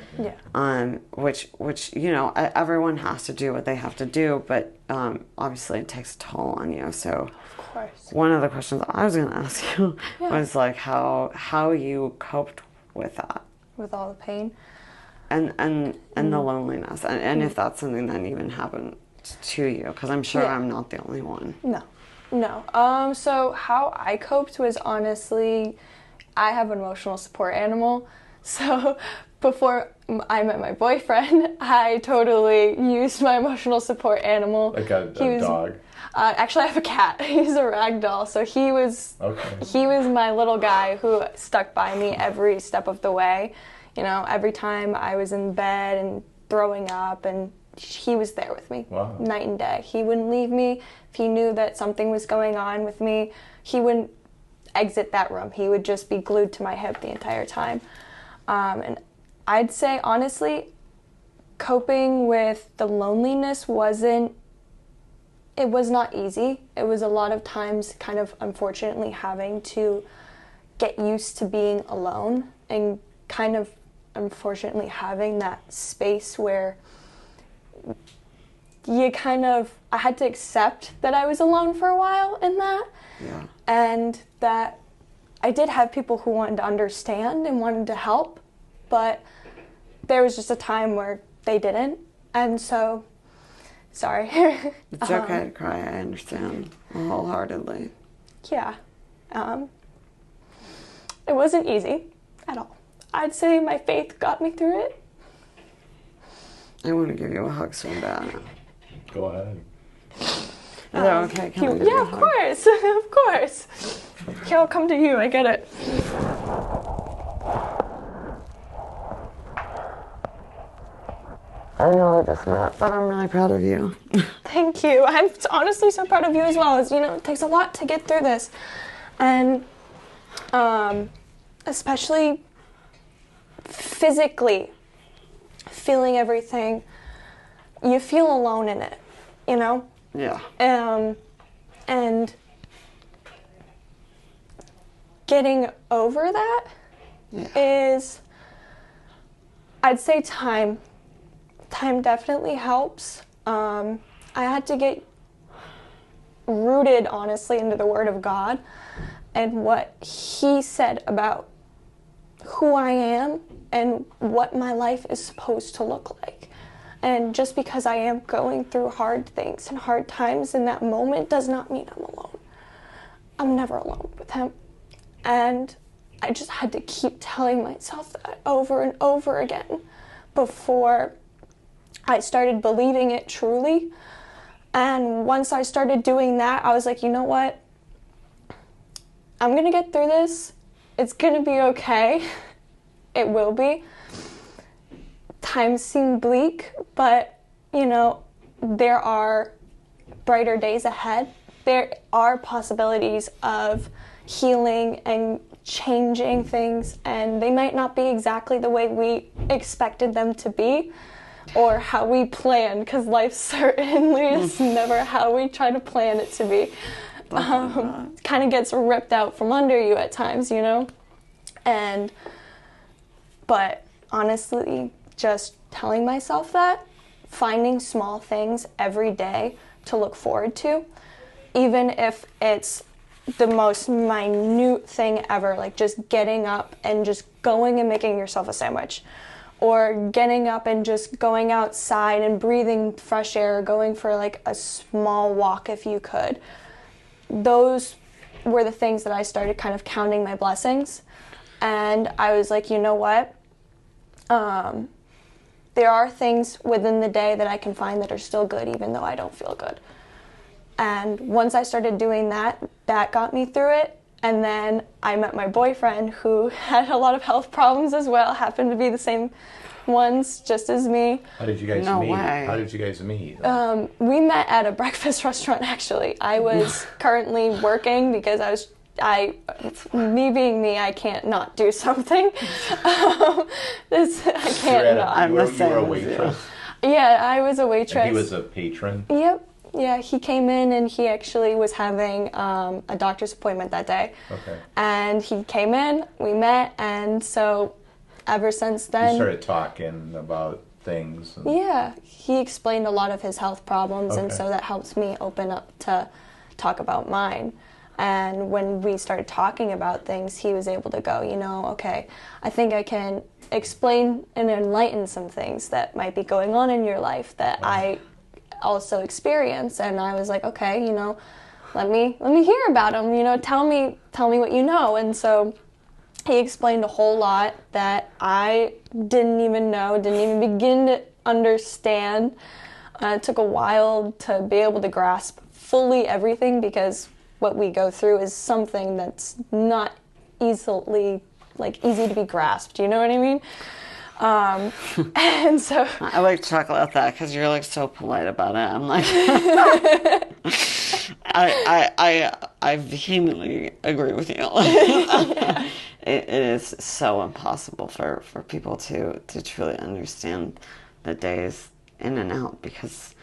Which you know, everyone has to do what they have to do, but obviously it takes a toll on you. So Of course. one of the questions I was going to ask you was like how you coped with that, With all the pain. and the loneliness, and if that's something that even happened to you, because I'm sure I'm not the only one. No. So how I coped was honestly, I have an emotional support animal. So before I met my boyfriend, I totally used my emotional support animal. Like a dog. Actually, I have a cat. He's a rag doll. So he was my little guy who stuck by me every step of the way. You know, every time I was in bed and throwing up, and he was there with me night and day. He wouldn't leave me. If he knew that something was going on with me, he wouldn't exit that room. He would just be glued to my hip the entire time. And I'd say, honestly, coping with the loneliness was not easy. It was a lot of times kind of unfortunately having to get used to being alone and kind of unfortunately having that space where I had to accept that I was alone for a while in that. Yeah. And that I did have people who wanted to understand and wanted to help, but there was just a time where they didn't. And so, sorry. It's okay to cry, I understand wholeheartedly. Yeah. It wasn't easy at all. I'd say my faith got me through it. I want to give you a hug so bad. Go ahead. Is that okay? Can I give you Yeah, a of hug? course. Of course. Okay, I'll come to you. I get it. I know it does not, but I'm really proud of you. Thank you. I'm honestly so proud of you as well. As you know, it takes a lot to get through this, and especially physically feeling everything. You feel alone in it, you know. Yeah. And getting over that is, I'd say, time. Time definitely helps. I had to get rooted, honestly, into the Word of God and what He said about who I am and what my life is supposed to look like. And just because I am going through hard things and hard times in that moment does not mean I'm alone. I'm never alone with Him. And I just had to keep telling myself that over and over again before I started believing it truly. And once I started doing that, I was like, you know what? I'm going to get through this. It's going to be okay. It will be. Times seem bleak, but, you know, there are brighter days ahead. There are possibilities of healing and changing things, and they might not be exactly the way we expected them to be or how we planned, because life certainly is never how we try to plan it to be. Kind of gets ripped out from under you at times, you know? But honestly, just telling myself that, finding small things every day to look forward to, even if it's the most minute thing ever, like just getting up and just going and making yourself a sandwich, or getting up and just going outside and breathing fresh air, going for like a small walk if you could. Those were the things that I started kind of counting my blessings. And I was like, you know what? There are things within the day that I can find that are still good, even though I don't feel good. And once I started doing that, that got me through it. And then I met my boyfriend, who had a lot of health problems as well, happened to be the same ones, just as me. How did you guys No meet? way. How did you guys meet? We met at a breakfast restaurant, actually. I was currently working because me being me, I can't not do something. I can't not. You were a waitress? Yeah, I was a waitress. And he was a patron? Yep. Yeah, he came in and he actually was having a doctor's appointment that day. Okay. And he came in, we met, and so ever since then... You started talking about things? Yeah, he explained a lot of his health problems, and Okay. so that helps me open up to talk about mine. And when we started talking about things, he was able to go, okay, I think I can explain and enlighten some things that might be going on in your life that I also experience. And I was like, okay, let me hear about them, tell me what you know. And so he explained a whole lot that I didn't even know, didn't even begin to understand. It took a while to be able to grasp fully everything, because what we go through is something that's not easy to be grasped. You know what I mean? And so I like to talk about that because you're like so polite about it. I'm like, I vehemently agree with you. It is so impossible for people to truly understand the days in and out, because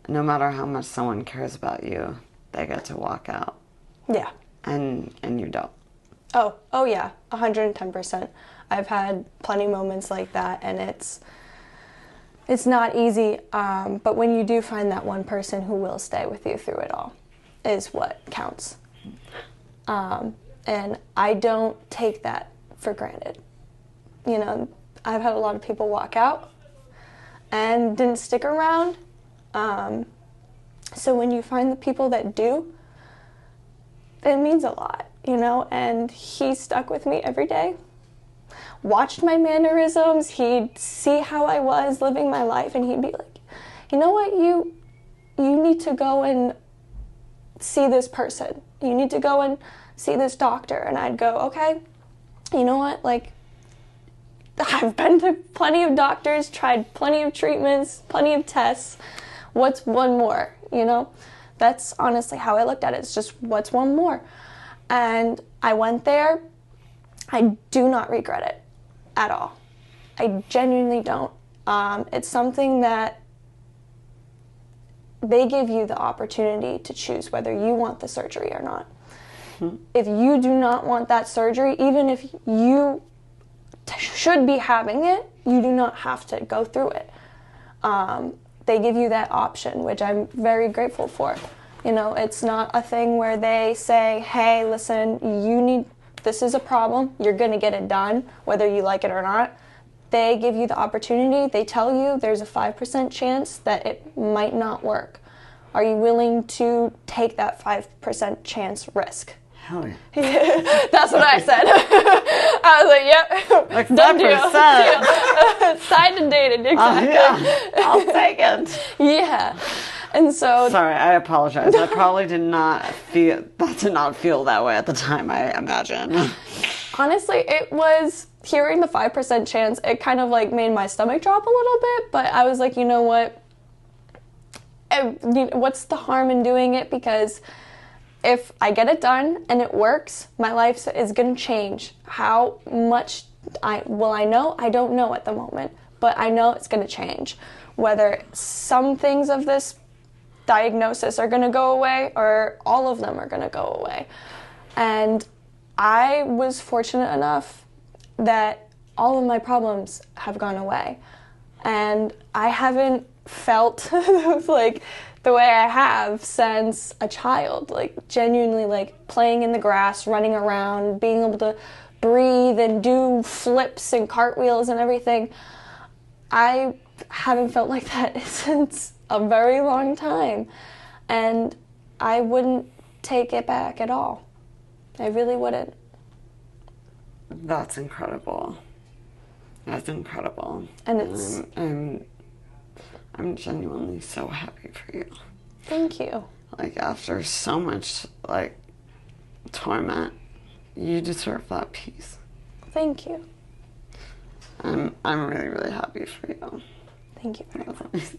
no matter how much someone cares about you, they get to walk out. yeah. And you don't. Oh yeah, 110%. I've had plenty of moments like that, and it's not easy, but when you do find that one person who will stay with you through it all is what counts. And I don't take that for granted. I've had a lot of people walk out and didn't stick around. So when you find the people that do, it means a lot, and he stuck with me every day. Watched my mannerisms. He'd see how I was living my life, and he'd be like, you know what, you need to go and see this person. You need to go and see this doctor. And I'd go, okay, you know what, I've been to plenty of doctors, tried plenty of treatments, plenty of tests. What's one more, That's honestly how I looked at it. It's just, what's one more? And I went there. I do not regret it at all. I genuinely don't. It's something that they give you the opportunity to choose whether you want the surgery or not. Mm-hmm. If you do not want that surgery, even if you should be having it, you do not have to go through it. They give you that option, which I'm very grateful for. It's not a thing where they say, hey, listen, this is a problem, you're going to get it done, whether you like it or not. They give you the opportunity. They tell you there's a 5% chance that it might not work. Are you willing to take that 5% chance risk? Hell yeah. That's what I said. I was like, yep. Like 5%. Done deal. Signed and dated, exactly. Yeah. I'll take it. Yeah. And so... Sorry, I apologize. I probably did not feel that way at the time, I imagine. Honestly, it was... Hearing the 5% chance, it kind of made my stomach drop a little bit, but I was like, you know what? What's the harm in doing it? Because if I get it done and it works, my life is going to change. How much I know? I don't know at the moment, but I know it's going to change. Whether some things of this diagnosis are going to go away or all of them are going to go away. And I was fortunate enough that all of my problems have gone away. And I haven't felt the way I have since a child, genuinely playing in the grass, running around, being able to breathe and do flips and cartwheels and everything. I haven't felt like that since a very long time. And I wouldn't take it back at all. I really wouldn't. That's incredible. That's incredible. And it's... I'm genuinely so happy for you. Thank you. Like, after so much, like, torment, you deserve that peace. Thank you. I'm really, really happy for you. Thank you very much.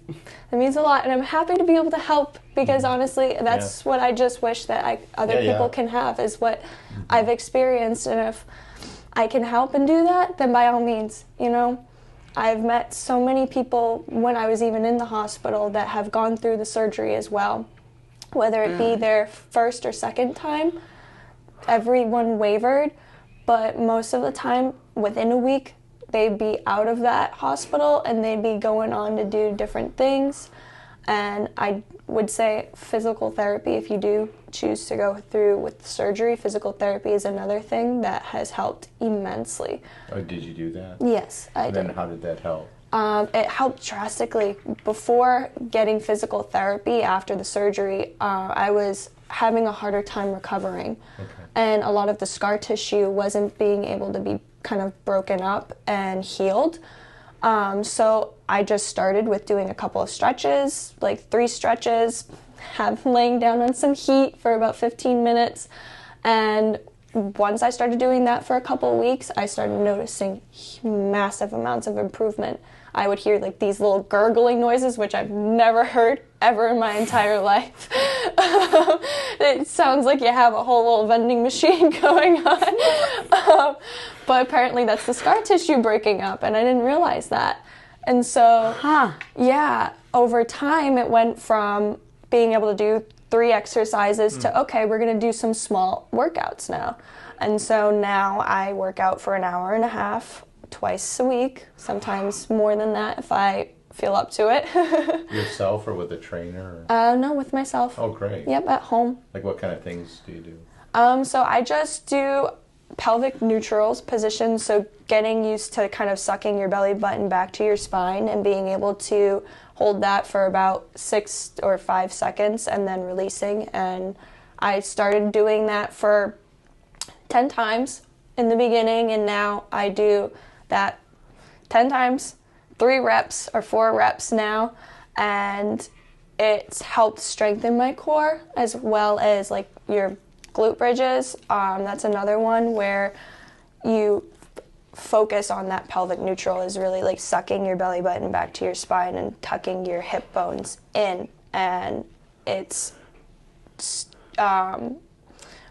That means a lot, and I'm happy to be able to help, because honestly, that's what I just wish that other people can have, is what I've experienced. And if I can help and do that, then by all means, you know. I've met so many people when I was even in the hospital that have gone through the surgery as well, whether it be their first or second time. Everyone wavered, but most of the time, within a week, they'd be out of that hospital and they'd be going on to do different things. And I would say physical therapy, if you do choose to go through with the surgery, physical therapy is another thing that has helped immensely. Oh, did you do that? Yes, I did. And then how did that help? It helped drastically. Before getting physical therapy after the surgery, I was having a harder time recovering. Okay. And a lot of the scar tissue wasn't being able to be kind of broken up and healed. So I just started with doing a couple of stretches, like 3 stretches, laying down on some heat for about 15 minutes. And once I started doing that for a couple of weeks, I started noticing massive amounts of improvement. I would hear like these little gurgling noises, which I've never heard ever in my entire life. It sounds like you have a whole little vending machine going on. But apparently that's the scar tissue breaking up, and I didn't realize that. And so, over time it went from being able to do 3 exercises to, okay, we're going to do some small workouts now. And so now I work out for an hour and a half, twice a week, sometimes more than that if I feel up to it. Yourself or with a trainer? Or? No, with myself. Oh, great. Yep, at home. Like what kind of things do you do? So I just do pelvic neutrals positions, so getting used to kind of sucking your belly button back to your spine and being able to hold that for about 6 or 5 seconds and then releasing. And I started doing that for 10 times in the beginning, and now I do that 10 times, 3 reps or 4 reps now, and it's helped strengthen my core as well as like your glute bridges. That's another one where you focus on that pelvic neutral, is really like sucking your belly button back to your spine and tucking your hip bones in, and it's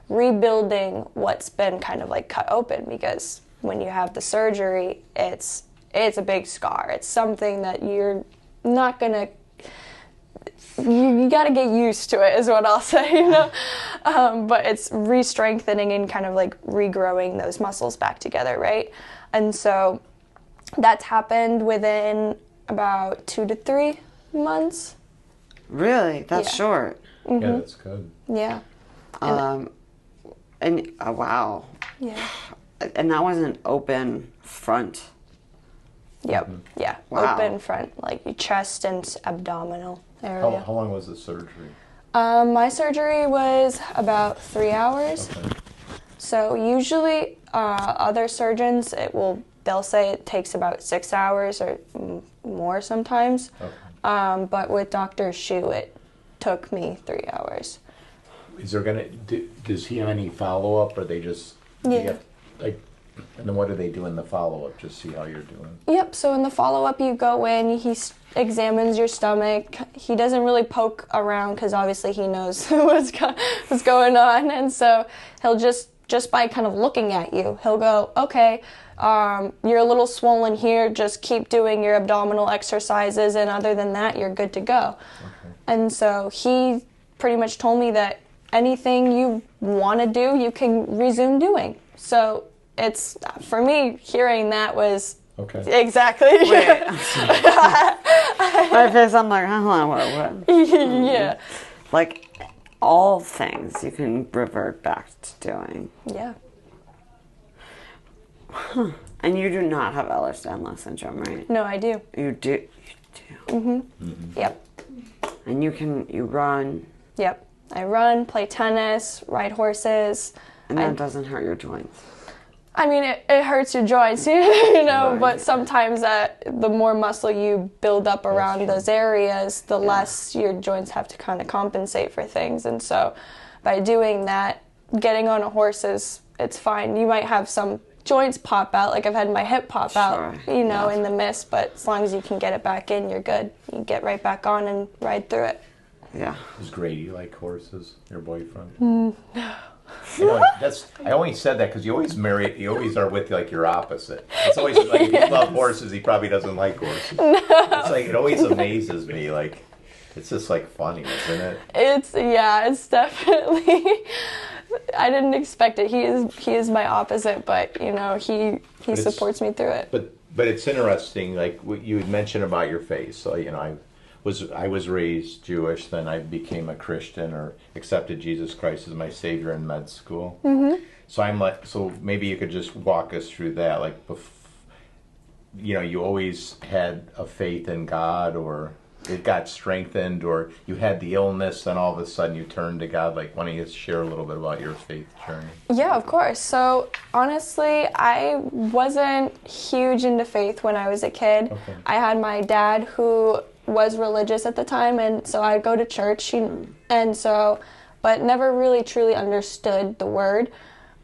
rebuilding what's been kind of like cut open, because when you have the surgery, it's a big scar. It's something that you're not gonna, you got to get used to it, is what I'll say, you know. But it's re-strengthening and kind of like regrowing those muscles back together, right? And so that's happened within about 2 to 3 months. Really? That's short. Mm-hmm. Yeah, that's good. Yeah. And wow. Yeah. And that was an open front. Yep. Yeah. Wow. Open front, like your chest and abdominal area. How long was the surgery? My surgery was about 3 hours. Okay. So usually other surgeons, they'll say it takes about 6 hours or more sometimes. Okay. But with Dr. Shu, it took me 3 hours. Is there does he have any follow-up, or they just, and then what do they do in the follow-up? Just see how you're doing? Yep, so in the follow-up you go in, he examines your stomach. He doesn't really poke around because obviously he knows what's going on, and so he'll just by kind of looking at you, he'll go, okay, you're a little swollen here, just keep doing your abdominal exercises, and other than that, you're good to go. Okay. And so he pretty much told me that anything you want to do, you can resume doing. So it's, for me, hearing that was exactly. Wait. My face, I'm like, what? Yeah. Like, all things you can revert back to doing. Yeah. Huh. And you do not have Ehlers-Danlos syndrome, right? No, I do. You do? You do. Mm-hmm. Mm-hmm. Yep. And you run? Yep. I run, play tennis, ride horses. And that doesn't hurt your joints? I mean, it hurts your joints, you know, Right. but sometimes the more muscle you build up around those areas, the less your joints have to kind of compensate for things. And so by doing that, getting on a horse it's fine. You might have some joints pop out, like I've had my hip pop out, you know, in the mist, but as long as you can get it back in, you're good. You get right back on and ride through it. Yeah. Does Grady like horses, your boyfriend? No. I only said that because you always are with like your opposite. It's always like if you love horses, he probably doesn't like horses. No. It's like it always amazes me. Like it's just like funny, isn't it? It's definitely. I didn't expect it. He is my opposite, but you know he supports me through it. But it's interesting, like what you had mentioned about your faith. So you know, I was raised Jewish, then I became a Christian or accepted Jesus Christ as my Savior in med school. Mm-hmm. So maybe you could just walk us through that, like, you know, you always had a faith in God, or it got strengthened, or you had the illness, then all of a sudden you turned to God. Like, why don't you share a little bit about your faith journey? Yeah, of course. So honestly, I wasn't huge into faith when I was a kid. Okay. I had my dad who was religious at the time, and so I'd go to church, but never really truly understood the word.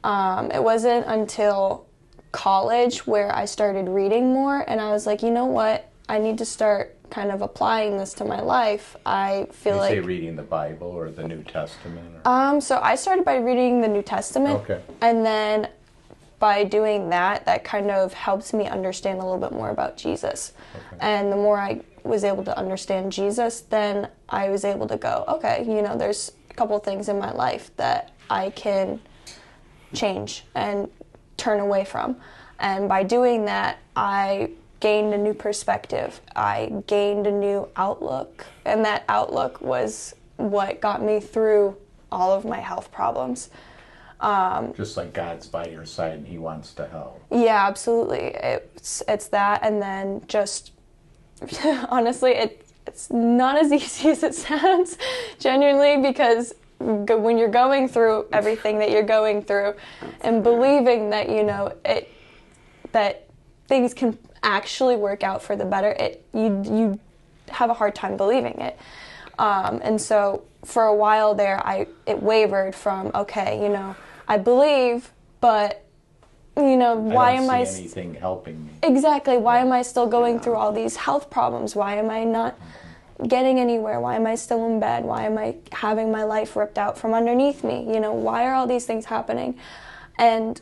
It wasn't until college where I started reading more, and I was like, you know what, I need to start kind of applying this to my life. I feel like... You say reading the Bible or the New Testament? Or? So I started by reading the New Testament, okay. And then by doing that kind of helps me understand a little bit more about Jesus. Okay. And the more I was able to understand Jesus, then I was able to go, okay, you know, there's a couple things in my life that I can change and turn away from. And by doing that, I gained a new perspective. I gained a new outlook. And that outlook was what got me through all of my health problems. Just like God's by your side and He wants to help. Yeah, absolutely. It's that, and then just honestly, it's not as easy as it sounds, genuinely, because when you're going through everything that you're going through, and believing that you know that things can actually work out for the better, you have a hard time believing it, and so for a while there, it wavered from, okay, you know, I believe, but you know, why am I? Anything helping me? Exactly. Why am I still going through all these health problems? Why am I not getting anywhere? Why am I still in bed? Why am I having my life ripped out from underneath me? You know, why are all these things happening? And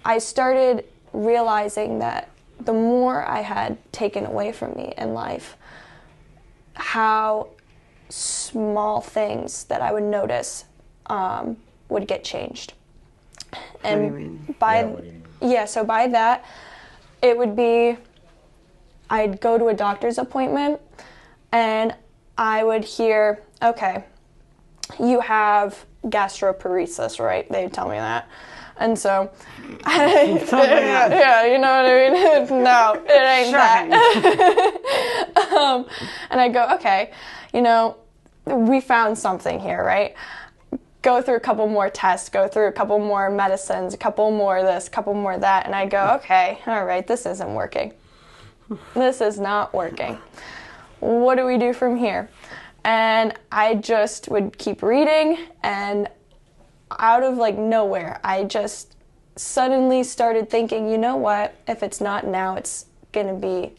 I started realizing that the more I had taken away from me in life, how small things that I would notice would get changed. And what do you mean? So by that, it would be, I'd go to a doctor's appointment and I would hear, okay, you have gastroparesis, right? They'd tell me that. And so, yeah, you know what I mean? No, it ain't that. And I go, okay, you know, we found something here, right? Go through a couple more tests, go through a couple more medicines, a couple more this, a couple more that, and I go, okay, all right, this isn't working. This is not working. What do we do from here? And I just would keep reading, and out of like nowhere, I just suddenly started thinking, you know what, if it's not now, it's gonna be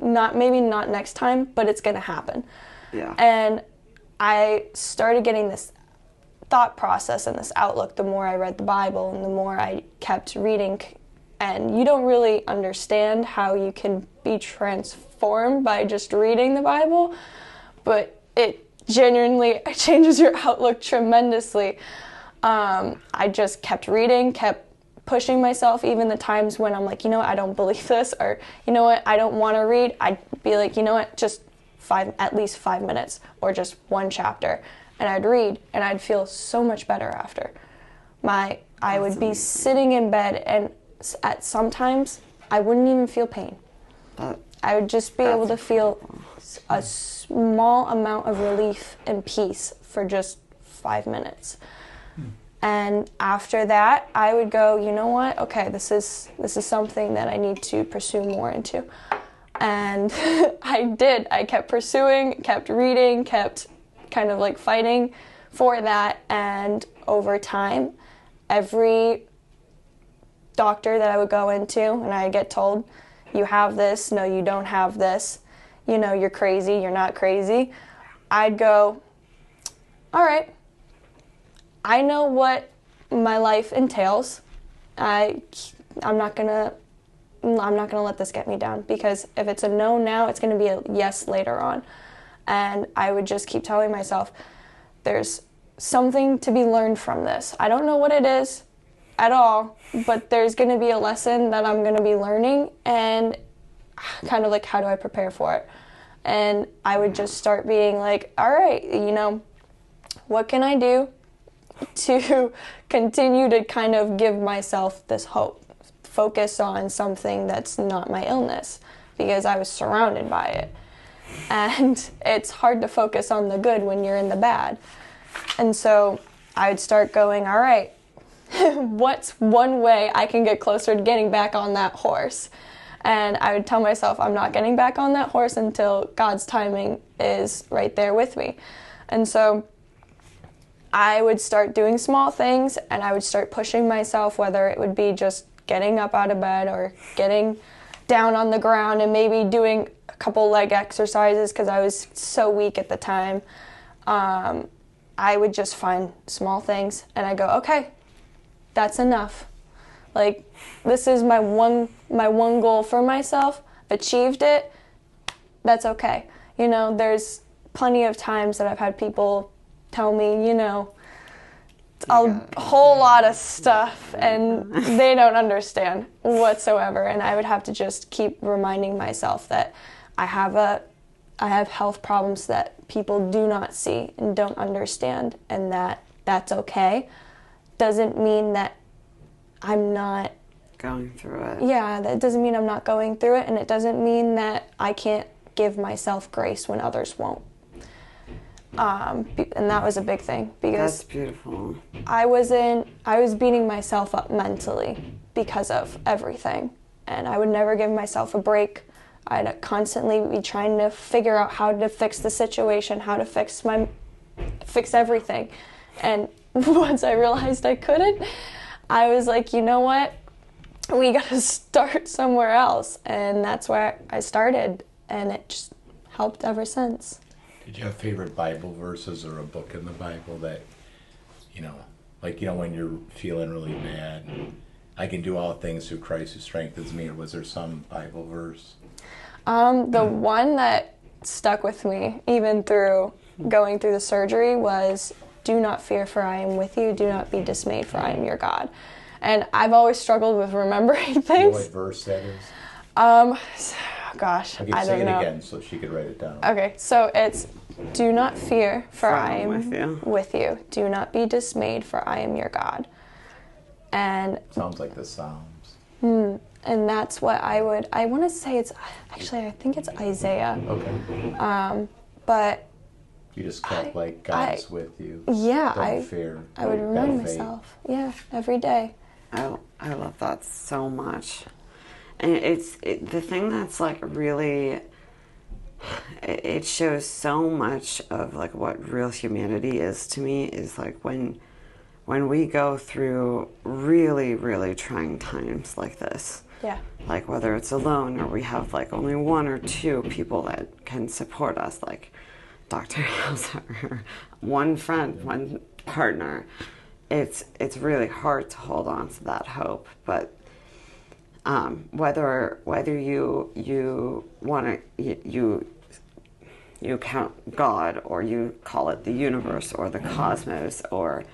maybe not next time, but it's gonna happen. Yeah. And I started getting this thought process and this outlook the more I read the Bible and the more I kept reading. And you don't really understand how you can be transformed by just reading the Bible, but it genuinely changes your outlook tremendously. I just kept reading, kept pushing myself, even the times when I'm like, you know what, I don't believe this, or you know what, I don't want to read. I'd be like, you know what, just at least 5 minutes, or just one chapter. And I'd read, and I'd feel so much better after. I would be sitting in bed, and sometimes I wouldn't even feel pain. I would just be able to feel a small amount of relief and peace for just 5 minutes. And after that, I would go, you know what? Okay, this is something that I need to pursue more into. And I did. I kept pursuing, kept reading, kept kind of like fighting for that. And over time, every doctor that I would go into, and I get told, you have this, no, you don't have this, you know, you're crazy, you're not crazy, I'd go, all right, I know what my life entails. I'm not gonna let this get me down, because if it's a no now, it's gonna be a yes later on. And I would just keep telling myself, there's something to be learned from this. I don't know what it is at all, but there's gonna be a lesson that I'm gonna be learning, and kind of like, how do I prepare for it? And I would just start being like, all right, you know, what can I do to continue to kind of give myself this hope? Focus on something that's not my illness, because I was surrounded by it. And it's hard to focus on the good when you're in the bad. And so I would start going, all right, what's one way I can get closer to getting back on that horse? And I would tell myself, I'm not getting back on that horse until God's timing is right there with me. And so I would start doing small things, and I would start pushing myself, whether it would be just getting up out of bed or getting down on the ground and maybe doing a couple leg exercises, because I was so weak at the time. I would just find small things, and I go, okay, that's enough. Like, this is my one goal for myself. Achieved it, that's okay. You know, there's plenty of times that I've had people tell me, you know, a whole lot of stuff, and they don't understand whatsoever. And I would have to just keep reminding myself that I have health problems that people do not see and don't understand, and that's okay. Doesn't mean that I'm not going through it. Yeah, that doesn't mean I'm not going through it, and it doesn't mean that I can't give myself grace when others won't. And that was a big thing, because that's beautiful. I was beating myself up mentally because of everything, and I would never give myself a break. I'd constantly be trying to figure out how to fix the situation, how to fix everything. And once I realized I couldn't, I was like, you know what? We got to start somewhere else. And that's where I started, and it just helped ever since. Did you have favorite Bible verses or a book in the Bible that, you know, like, you know, when you're feeling really bad, I can do all things through Christ who strengthens me, or was there some Bible verse? The one that stuck with me, even through going through the surgery, was, do not fear, for I am with you. Do not be dismayed, for I am your God. And I've always struggled with remembering things. You know what verse that is? Gosh, I could say it again so she could write it down. Okay, so it's, do not fear, for I am with you. Do not be dismayed, for I am your God. And sounds like the Psalms. And that's what I want to say it's, actually, I think it's Isaiah. Okay. But you just kept like, God's with you. Yeah. Don't fear. I would remind myself. Yeah, every day. I love that so much. And the thing that's like really, it shows so much of like what real humanity is to me, is like when we go through really, really trying times like this. Yeah. Like whether it's alone or we have like only one or two people that can support us, like Dr. Hauser, one friend, one partner. It's really hard to hold on to that hope, but whether you want to you count God, or you call it the universe or the cosmos or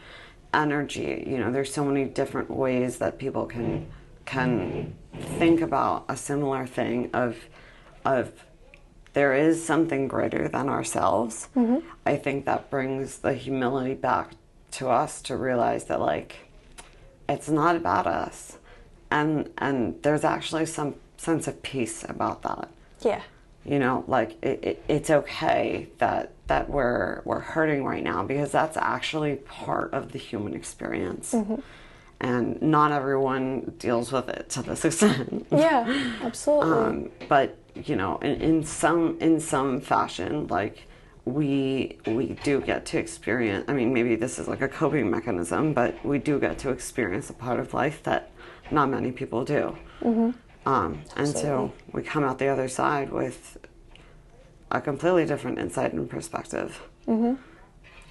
energy, you know, there's so many different ways that people can think about a similar thing of there is something greater than ourselves. Mm-hmm. I think that brings the humility back to us to realize that, like, it's not about us, and there's actually some sense of peace about that. Yeah. You know, like it's okay that we're hurting right now, because that's actually part of the human experience. And not everyone deals with it to this extent. Yeah, absolutely. But you know, in some fashion, like we do get to experience. I mean, maybe this is like a coping mechanism, but we do get to experience a part of life that not many people do. And so we come out the other side with a completely different insight and perspective.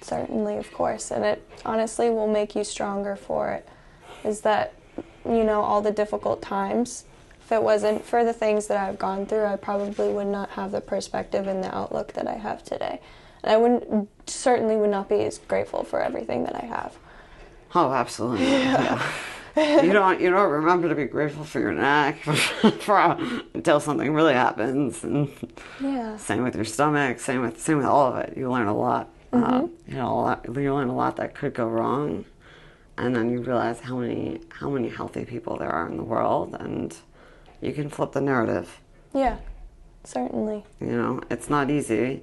Certainly, of course, and it honestly will make you stronger for it. Is that, you know, all the difficult times, if it wasn't for the things that I've gone through, I probably would not have the perspective and the outlook that I have today. And I certainly would not be as grateful for everything that I have. Oh, absolutely. Yeah. You don't remember to be grateful for your neck until something really happens. And same with your stomach. Same with all of it. You learn a lot. You learn a lot that could go wrong, and then you realize how many healthy people there are in the world, and you can flip the narrative. Yeah, certainly. You know, it's not easy.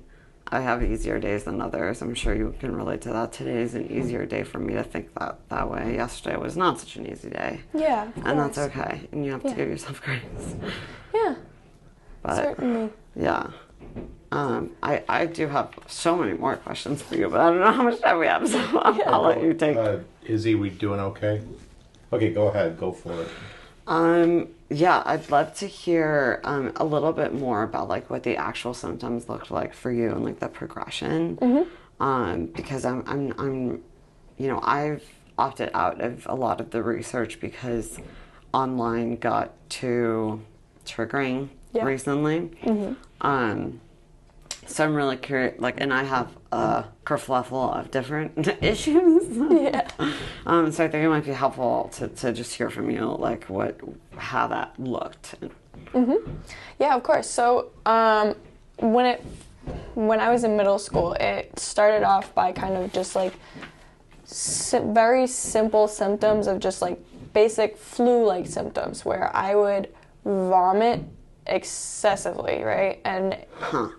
I have easier days than others. I'm sure you can relate to that. Today is an easier day for me to think that way. Yesterday was not such an easy day. Yeah, and that's okay. And you have to give yourself grace. Yeah, but, certainly. Yeah. I do have so many more questions for you, but I don't know how much time we have, so I'll let you take. Izzy, we doing okay? Okay, go ahead. Go for it. Yeah, I'd love to hear a little bit more about like what the actual symptoms looked like for you and like the progression. Because I'm you know, I've opted out of a lot of the research because online got too triggering recently. So I'm really curious, like, and I have a kerfluffle of different issues. So I think it might be helpful to just hear from you, like, how that looked. Yeah, of course. So when I was in middle school, it started off by kind of just like very simple symptoms of just like basic flu-like symptoms, where I would vomit excessively, right? And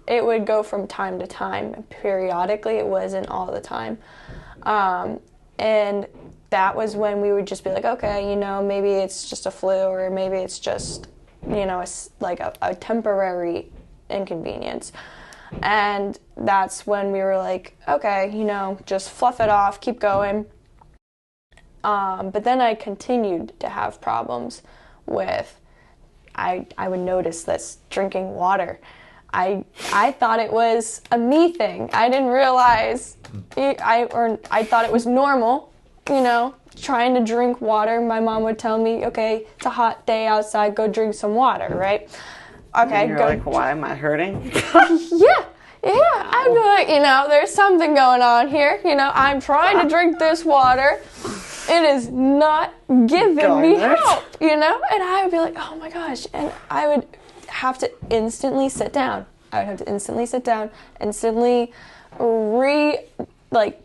it would go from time to time. Periodically, it wasn't all the time. And that was when we would just be like, okay, you know, maybe it's just a flu, or maybe it's just, you know, like a temporary inconvenience. And that's when we were like, okay, you know, just fluff it off, keep going. But then I continued to have problems with, I would notice this drinking water. I thought it was a me thing. I didn't realize, I thought it was normal, you know, trying to drink water. My mom would tell me, okay, it's a hot day outside, go drink some water, right? Okay, and you're like, why am I hurting? Yeah, I'd be like, you know, there's something going on here. You know, I'm trying to drink this water. It is not giving me help, you know? And I would be like, oh my gosh. And I would have to instantly sit down. Instantly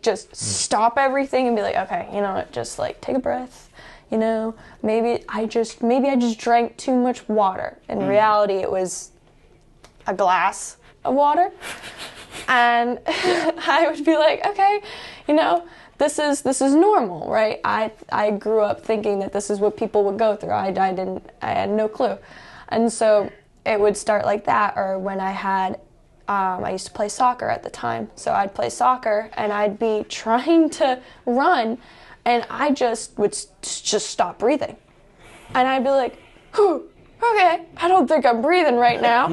just stop everything and be like, okay, you know what, just like take a breath. You know, maybe I just drank too much water. In reality, it was a glass of water. And I would be like, okay, you know, this is normal, right? I grew up thinking that this is what people would go through. I had no clue. And so it would start like that, or when I used to play soccer at the time. So I'd play soccer and I'd be trying to run, and I just would just stop breathing. And I'd be like, whew, okay, I don't think I'm breathing right now.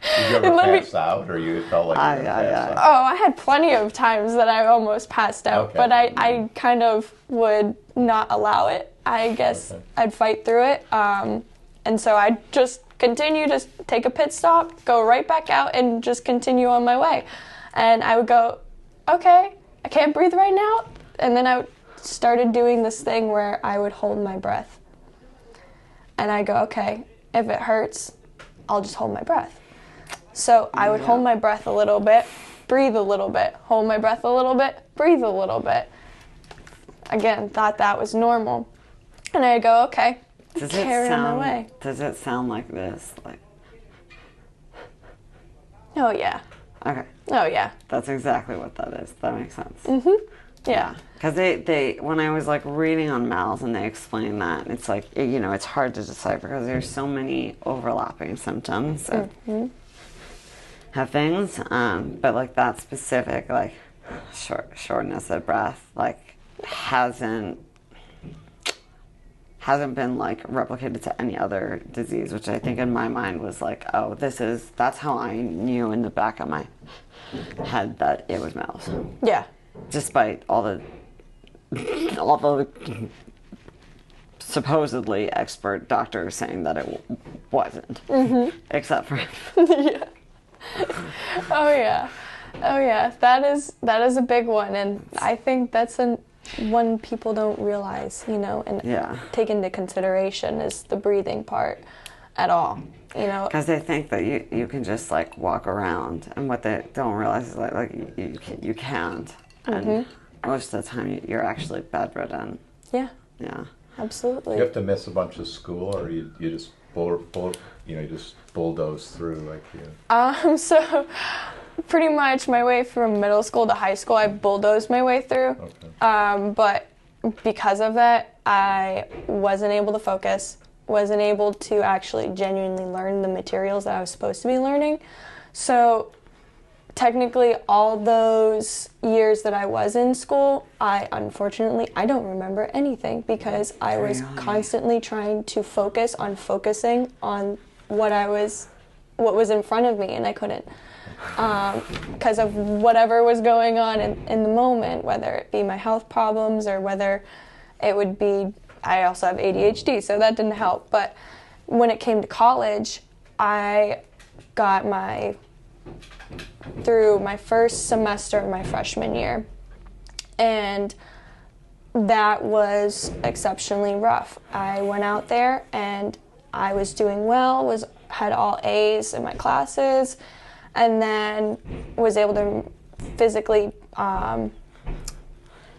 Did you ever pass out, or you felt like you were pass out? Oh, I had plenty of times that I almost passed out, but I kind of would not allow it. I guess I'd fight through it. And so I'd just continue to take a pit stop, go right back out, and just continue on my way. And I would go, okay, I can't breathe right now. And then I started doing this thing where I would hold my breath. And I go, okay, if it hurts, I'll just hold my breath. So I would hold my breath a little bit, breathe a little bit, hold my breath a little bit, breathe a little bit. Again, thought that was normal. And I'd go, okay, carry on my way. Does it sound like this? Oh, yeah. Okay. Oh, yeah. That's exactly what that is. That makes sense. Yeah. Because they when I was like reading on MALS and they explain that, it's like, you know, it's hard to decipher because there's so many overlapping symptoms of things. But like that specific, like shortness of breath, like hasn't been like replicated to any other disease, which I think in my mind was like, oh, that's how I knew in the back of my head that it was MALS. Yeah. Despite all the supposedly expert doctors saying that it wasn't, except for Yeah. Oh, yeah. Oh, yeah. That is a big one, and I think that's one people don't realize, you know, and take into consideration is the breathing part at all, you know. Because they think that you can just like walk around, and what they don't realize is like you can't, and most of the time you're actually bedridden. Yeah. Yeah. Absolutely. You have to miss a bunch of school, or you just you just bulldoze through like you. So pretty much my way from middle school to high school, I bulldozed my way through. Okay. But because of that, I wasn't able to focus, wasn't able to actually genuinely learn the materials that I was supposed to be learning. So technically all those years that I was in school, I don't remember anything because I was constantly trying to focus on focusing on what was in front of me, and I couldn't. Because of whatever was going on in the moment, whether it be my health problems or whether it would be, I also have ADHD, so that didn't help. But when it came to college, I got through my first semester of my freshman year, and that was exceptionally rough. I went out there and I was doing well, had all A's in my classes, and then was able to physically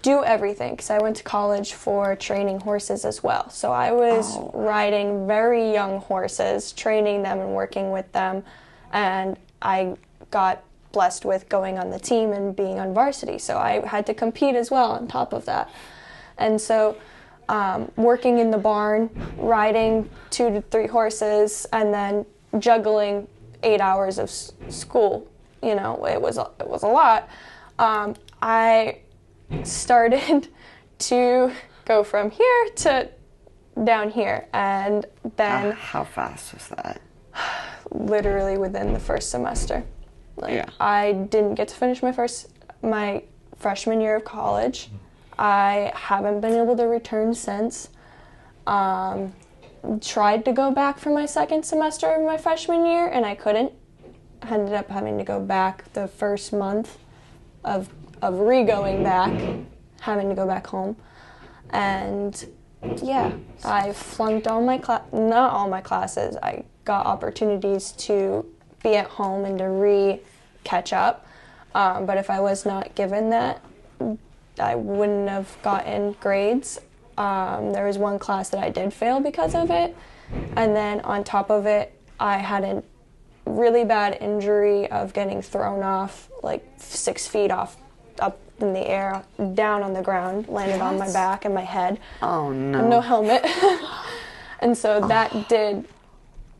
do everything because I went to college for training horses as well. So I was riding very young horses, training them and working with them, and I got blessed with going on the team and being on varsity. So I had to compete as well on top of that. And so working in the barn, riding 2 to 3 horses, and then juggling 8 hours of school, you know, it was a lot. I started to go from here to down here, and then how fast was that? Literally within the first semester. I didn't get to finish my freshman year of college. I haven't been able to return since. Tried to go back for my second semester of my freshman year, and I couldn't. I ended up having to go back the first month of re-going back, having to go back home. And yeah, I flunked not all my classes. I got opportunities to be at home and to catch up. But if I was not given that, I wouldn't have gotten grades. There was one class that I did fail because of it. And then on top of it, I had a really bad injury of getting thrown off like 6 feet up in the air, down on the ground, landed on my back and my head. Oh no. No helmet. And so that did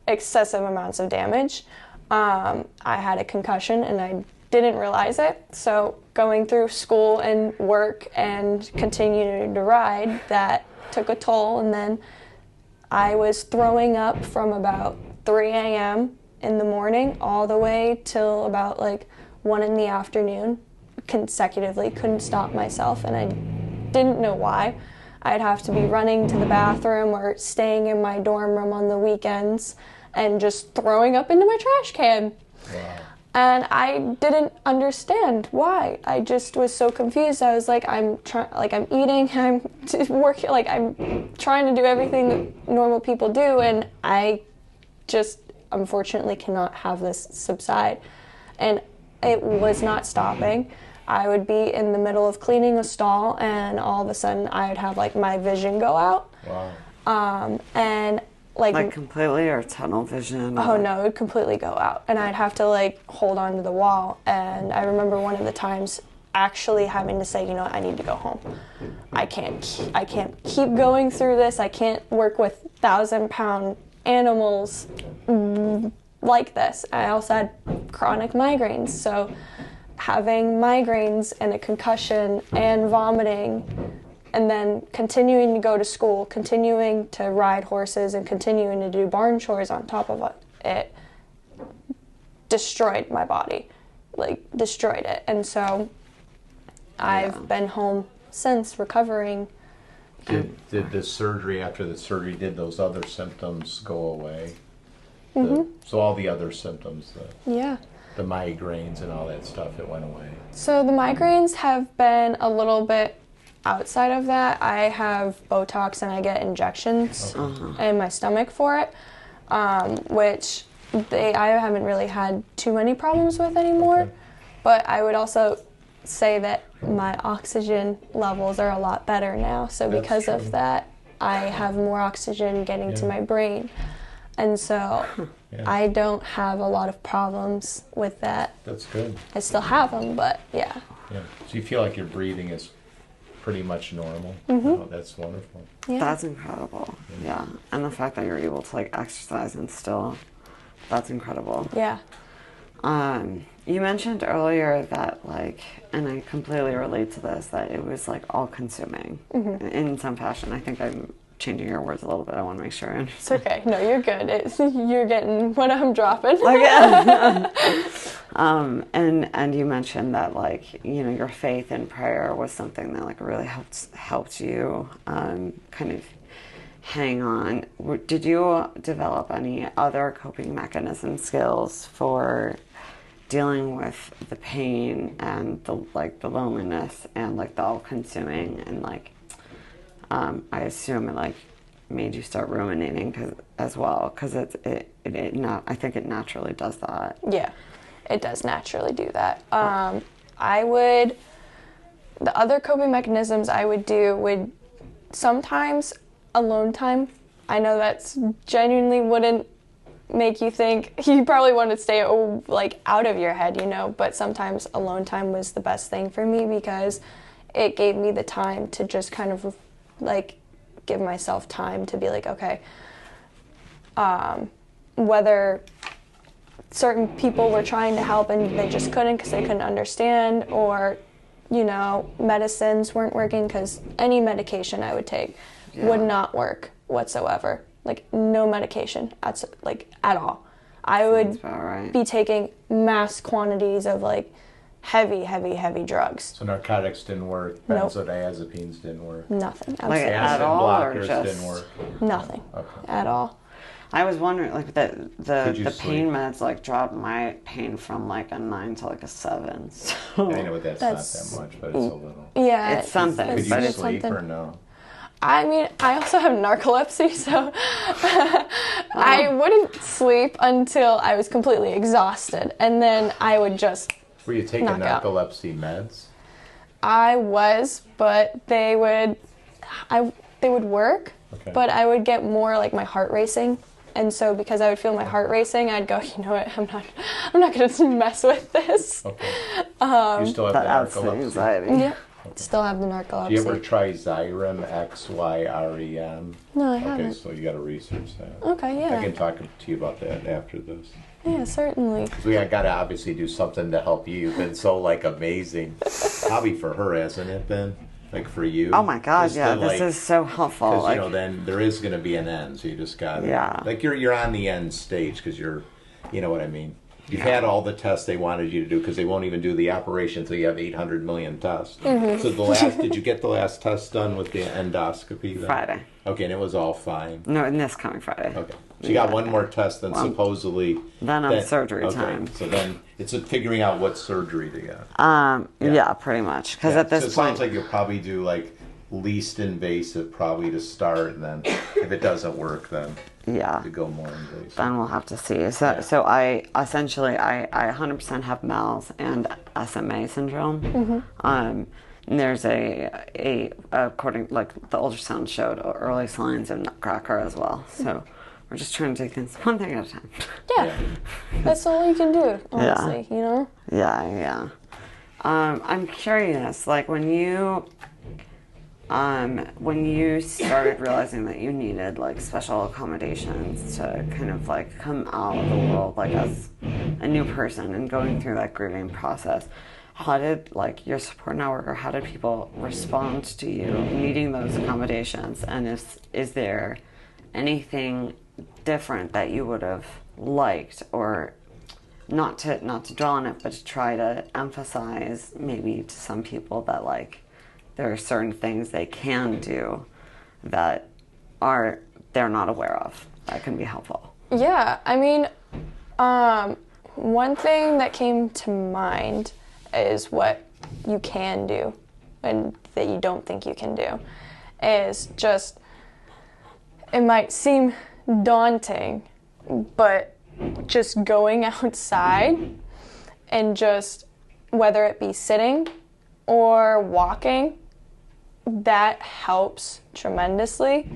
excessive amounts of damage. I had a concussion and I didn't realize it. So going through school and work and continuing to ride, that took a toll. And then I was throwing up from about 3 a.m. in the morning all the way till about like 1 in the afternoon consecutively. Couldn't stop myself, and I didn't know why. I'd have to be running to the bathroom or staying in my dorm room on the weekends and just throwing up into my trash can. Wow. And I didn't understand why. I just was so confused. I was like, I'm eating, I'm working, like I'm trying to do everything that normal people do, and I just unfortunately cannot have this subside. And it was not stopping. I would be in the middle of cleaning a stall, and all of a sudden I would have like my vision go out. Wow. And Like completely, or tunnel vision? Oh no, it would completely go out, and I'd have to like hold on to the wall. And I remember one of the times actually having to say, you know what, I need to go home. I can't keep going through this. I can't work with 1,000-pound animals like this. I also had chronic migraines, so having migraines and a concussion and vomiting, and then continuing to go to school, continuing to ride horses, and continuing to do barn chores on top of it destroyed my body, like destroyed it. And so I've been home since recovering. Did the surgery, after the surgery, did those other symptoms go away? So all the other symptoms, the migraines and all that stuff, it went away? So the migraines have been a little bit outside of that. I have Botox and I get injections in my stomach for it, which I haven't really had too many problems with anymore. But I would also say that my oxygen levels are a lot better now. So because of that, I have more oxygen getting to my brain. And so I don't have a lot of problems with that. That's good. I still have them, but yeah. So you feel like your breathing is pretty much normal? Oh, that's wonderful. That's incredible. Yeah. And the fact that you're able to like exercise and still, that's incredible. Yeah. You mentioned earlier that like, and I completely relate to this, that it was like all consuming in some fashion. I think I'm changing your words a little bit. I want to make sure. It's okay. No, you're good. You're getting what I'm dropping. Okay. And you mentioned that like, you know, your faith and prayer was something that like really helped you kind of hang on. Did you develop any other coping mechanism skills for dealing with the pain and the loneliness and like the all consuming, and like I assume it like made you start ruminating as well, because I think it naturally does that. Yeah, it does naturally do that. The other coping mechanisms I would do would sometimes alone time. I know that's genuinely wouldn't make you think, you probably want to stay like out of your head, you know, but sometimes alone time was the best thing for me, because it gave me the time to just kind of like give myself time to be like, okay, whether certain people were trying to help and they just couldn't because they couldn't understand, or, you know, medicines weren't working, because any medication I would take would not work whatsoever. Like no medication at all. I would be taking mass quantities of like heavy drugs. So narcotics didn't work, benzodiazepines didn't work. Nothing. Like acid at all, blockers or just didn't work. Nothing at all. I was wondering, like the pain meds like dropped my pain from like a 9 to like a 7. So I know that's not that much, but it's a little. Yeah, it's something. Could you sleep or no? I mean, I also have narcolepsy, so I wouldn't sleep until I was completely exhausted, and then I would just Were you taking narcolepsy meds? I was, but they would work, but I would get more like my heart racing. And so because I would feel my heart racing, I'd go, you know what, I'm not going to mess with this. Okay. You still have the narcolepsy? Anxiety. Yeah. Still have the narcolepsy. Do you ever try Xyrem, XYREM? No, I haven't. Okay, so you got to research that. Okay, yeah. I can talk to you about that after this. Yeah, certainly. Because we got to obviously do something to help you. You've been so like amazing. Probably for her, hasn't it been? Like for you? Oh my God, yeah, this is so helpful. Because you know, then there is going to be an end, so you just got to, like you're on the end stage, because you know what I mean. You've had all the tests they wanted you to do, because they won't even do the operation until you have 800 million tests. So did you get the last test done with the endoscopy then? Friday. Okay, and it was all fine? No, and this coming Friday. Okay. So you got one more test, then supposedly... Then I'm surgery time. So then it's figuring out what surgery to get. Yeah, pretty much. Because at this point... So it sounds like you'll probably do like least invasive probably to start, and then if it doesn't work, then to go more invasive. Then we'll have to see. So I essentially, I 100% have MALS and SMA syndrome. And there's according, like the ultrasound showed early signs of nutcracker as well. So we're just trying to take things one thing at a time. Yeah. That's all you can do, honestly, you know? Yeah. I'm curious, like when you started realizing that you needed like special accommodations to kind of like come out of the world like as a new person and going through that grieving process, how did like your support network or how did people respond to you needing those accommodations? And is there anything different that you would have liked, or not to dwell on it, but to try to emphasize maybe to some people that like there are certain things they can do that they're not aware of that can be helpful? Yeah, I mean, one thing that came to mind is what you can do and that you don't think you can do is just, it might seem daunting, but just going outside and just, whether it be sitting or walking, that helps tremendously.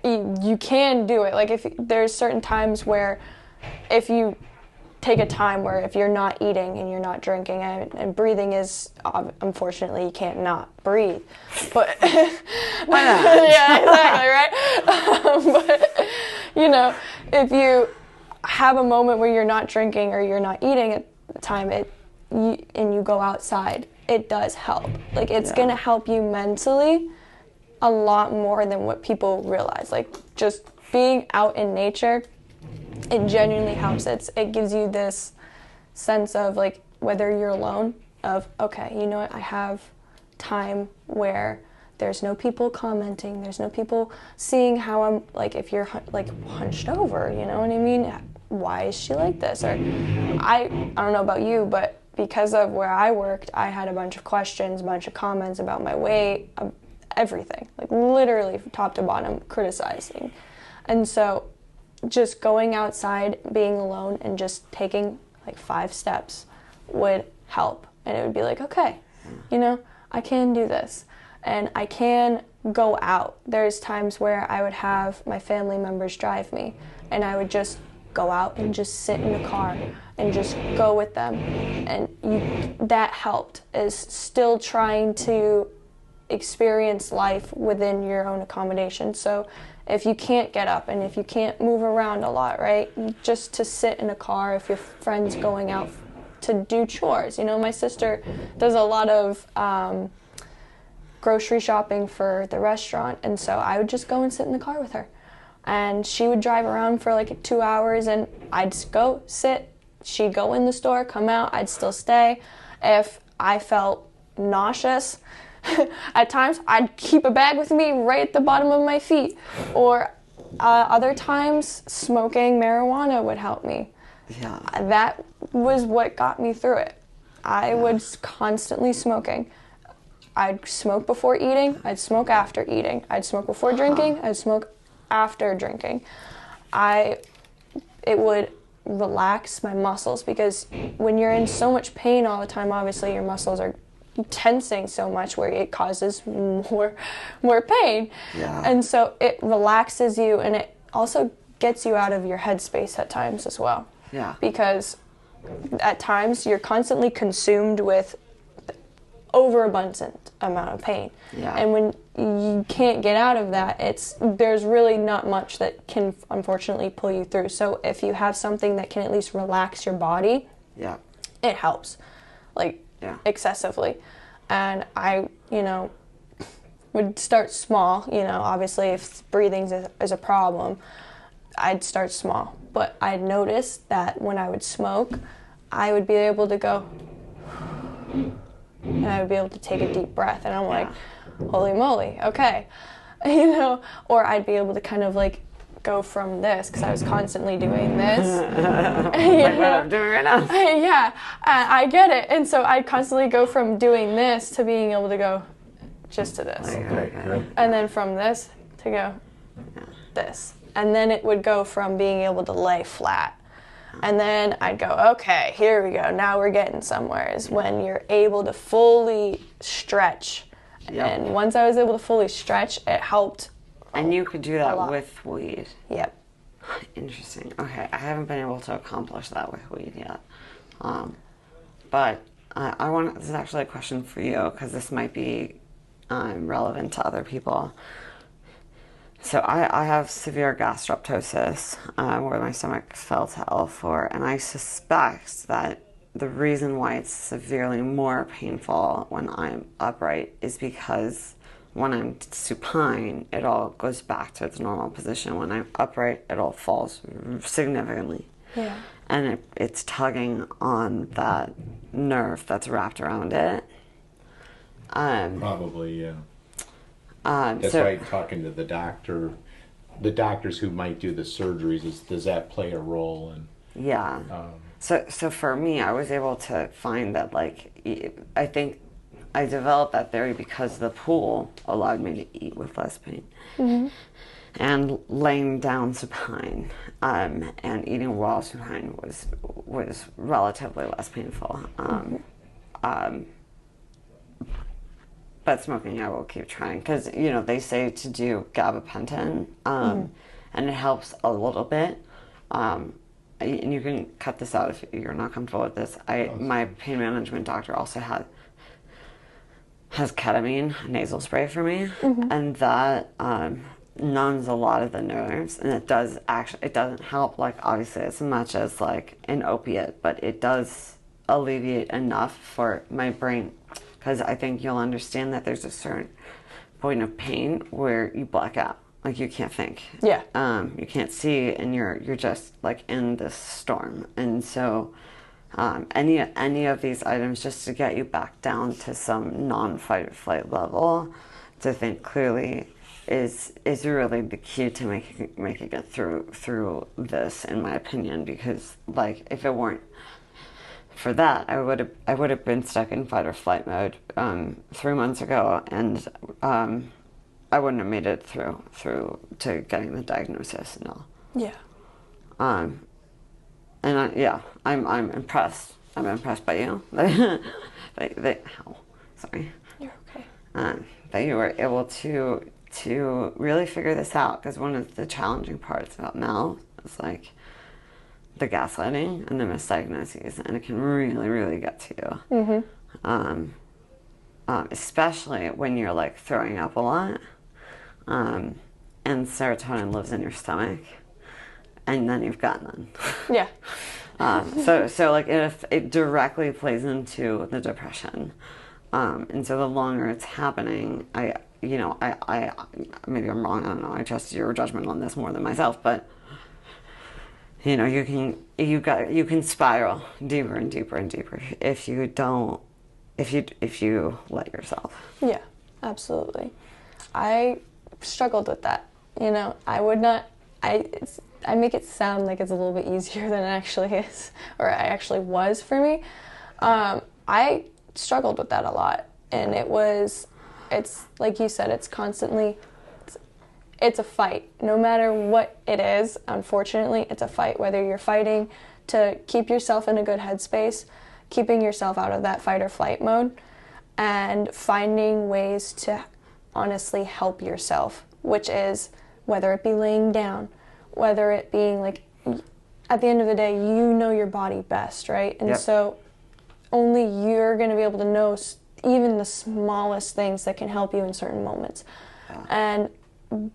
You can do it. Like if there's certain times where if you take a time where if you're not eating and you're not drinking and breathing is, unfortunately, you can't not breathe. But why not? Yeah, exactly, right? But you know, if you have a moment where you're not drinking or you're not eating at the time, and you go outside, it does help. Like it's gonna help you mentally a lot more than what people realize. Like just being out in nature, it genuinely helps. It gives you this sense of like, whether you're alone, of okay, you know what, I have time where there's no people commenting, there's no people seeing how I'm, like if you're like hunched over, you know what I mean? Why is she like this? Or I don't know about you, but because of where I worked, I had a bunch of questions, a bunch of comments about my weight, everything, like literally from top to bottom, criticizing. And so just going outside, being alone, and just taking like 5 steps would help. And it would be like, okay, you know, I can do this. And I can go out. There's times where I would have my family members drive me, and I would just go out and just sit in the car and just go with them. And that helped, is still trying to experience life within your own accommodation. So if you can't get up and if you can't move around a lot, right, just to sit in a car, if your friend's going out to do chores. You know, my sister does a lot of grocery shopping for the restaurant, and so I would just go and sit in the car with her. And she would drive around for like 2 hours, and I'd just go sit. She'd go in the store, come out, I'd still stay. If I felt nauseous, at times I'd keep a bag with me right at the bottom of my feet. Or other times, smoking marijuana would help me. Yeah. That was what got me through it. I was constantly smoking. I'd smoke before eating, I'd smoke after eating. I'd smoke before drinking, I'd smoke after drinking. It would relax my muscles, because when you're in so much pain all the time, obviously your muscles are tensing so much where it causes more pain. Yeah. And so it relaxes you, and it also gets you out of your headspace at times as well. Yeah. Because at times you're constantly consumed with overabundant amount of pain. Yeah. And when you can't get out of that, there's really not much that can unfortunately pull you through. So if you have something that can at least relax your body, it helps, like excessively. And I, would start small. Obviously if breathing is a problem, I'd start small. But I'd noticed that when I would smoke, I would be able to go, and I would be able to take a deep breath, and I'm like, holy moly, okay. Or I'd be able to kind of like go from this, because I was constantly doing this. Like what I'm doing right now. Yeah, I get it. And so I'd constantly go from doing this to being able to go just to this. Okay. And then from this to go this. And then it would go from being able to lay flat. And then I'd go, okay, here we go. Now we're getting somewhere, is when you're able to fully stretch. Yep. And once I was able to fully stretch, it helped And you could do that lot. with weed. Yep. Interesting. Okay, I haven't been able to accomplish that with weed yet. But I want, this is actually a question for you, because this might be relevant to other people. So I have severe gastroptosis, where my stomach fell to L4, and I suspect that the reason why it's severely more painful when I'm upright is because when I'm supine, it all goes back to its normal position. When I'm upright, it all falls significantly. Yeah. And it's tugging on that nerve that's wrapped around it. Probably, yeah. That's why talking to the doctors who might do the surgeries, does that play a role? Yeah. So for me, I was able to find that, like, I think I developed that theory because the pool allowed me to eat with less pain. Mm-hmm. And laying down supine and eating while supine was relatively less painful. But smoking, I will keep trying, because they say to do gabapentin, and it helps a little bit. And you can cut this out if you're not comfortable with this. My pain management doctor also has ketamine nasal spray for me, and that numbs a lot of the nerves, and it doesn't help, like, obviously as much as like an opiate, but it does alleviate enough for my brain, because I think you'll understand that there's a certain point of pain where you black out, like you can't think, you can't see, and you're just like in this storm. And so any of these items, just to get you back down to some non-fight or flight level, to think clearly, is really the key to make it get through this, in my opinion. Because, like, if it weren't for that, I would have been stuck in fight or flight mode 3 months ago, and I wouldn't have made it through to getting the diagnosis and all. Yeah. I'm impressed. I'm impressed by you. Sorry. You're okay. That you were able to really figure this out, because one of the challenging parts about MALS is, like, the gaslighting and the misdiagnoses, and it can really, really get to you. Especially when you're, like, throwing up a lot, and serotonin lives in your stomach, and then you've got none. Yeah. So like, it directly plays into the depression, and so the longer it's happening, I maybe I'm wrong, I don't know, I trust your judgment on this more than myself, but you can spiral deeper and deeper and deeper if you let yourself. Yeah, absolutely. I struggled with that. I make it sound like it's a little bit easier than it actually is, or it actually was for me. I struggled with that a lot, and it's like you said, it's constantly, it's a fight. No matter what it is, unfortunately, it's a fight. Whether you're fighting to keep yourself in a good headspace, keeping yourself out of that fight or flight mode, and finding ways to honestly help yourself, which is whether it be laying down, whether it being, like, at the end of the day, you know your body best, right? And so only you're going to be able to know even the smallest things that can help you in certain moments. And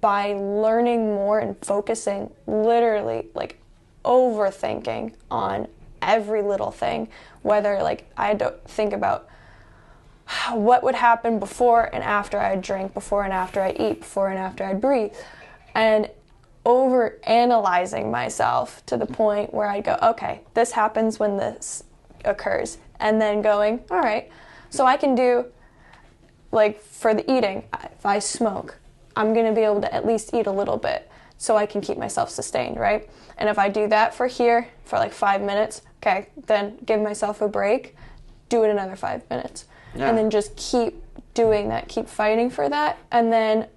by learning more and focusing, literally, like, overthinking on every little thing, whether, like, I had to think about what would happen before and after I drink, before and after I eat, before and after I breathe, and over analyzing myself to the point where I go, okay, this happens when this occurs, and then going, all right, so I can do, like, for the eating, if I smoke, I'm going to be able to at least eat a little bit so I can keep myself sustained, right? And if I do that for like 5 minutes, okay, then give myself a break, do it another 5 minutes, and then just keep doing that, keep fighting for that. And then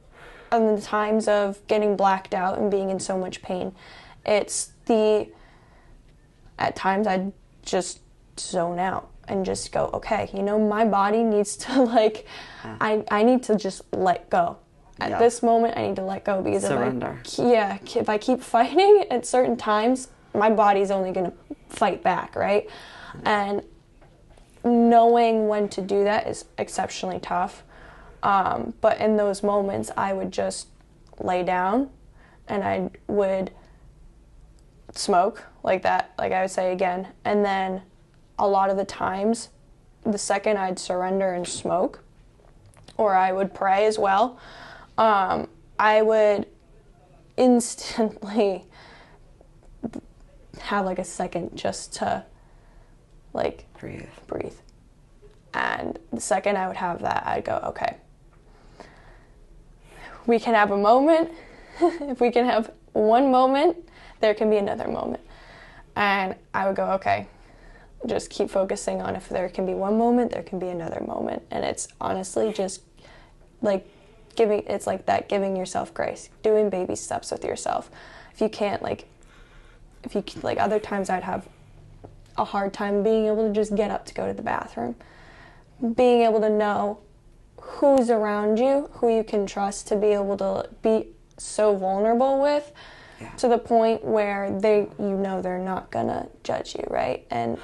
in the times of getting blacked out and being in so much pain, at times I just zone out and just go, okay, my body needs to, like, I need to just let go. At this moment, I need to let go because Surrender. if I keep fighting at certain times, my body's only going to fight back, right? And knowing when to do that is exceptionally tough. But in those moments, I would just lay down and I would smoke like that, like I would say again. And then a lot of the times, the second I'd surrender and smoke, or I would pray as well, I would instantly have like a second just to like breathe. And the second I would have that, I'd go, okay, we can have a moment. If we can have one moment, there can be another moment. And I would go, okay, just keep focusing on if there can be one moment, there can be another moment. And it's honestly just like giving yourself grace, doing baby steps with yourself. If you can't, like other times I'd have a hard time being able to just get up to go to the bathroom. Being able to know who's around you, who you can trust to be able to be so vulnerable with, to the point where they're not gonna judge you, right? And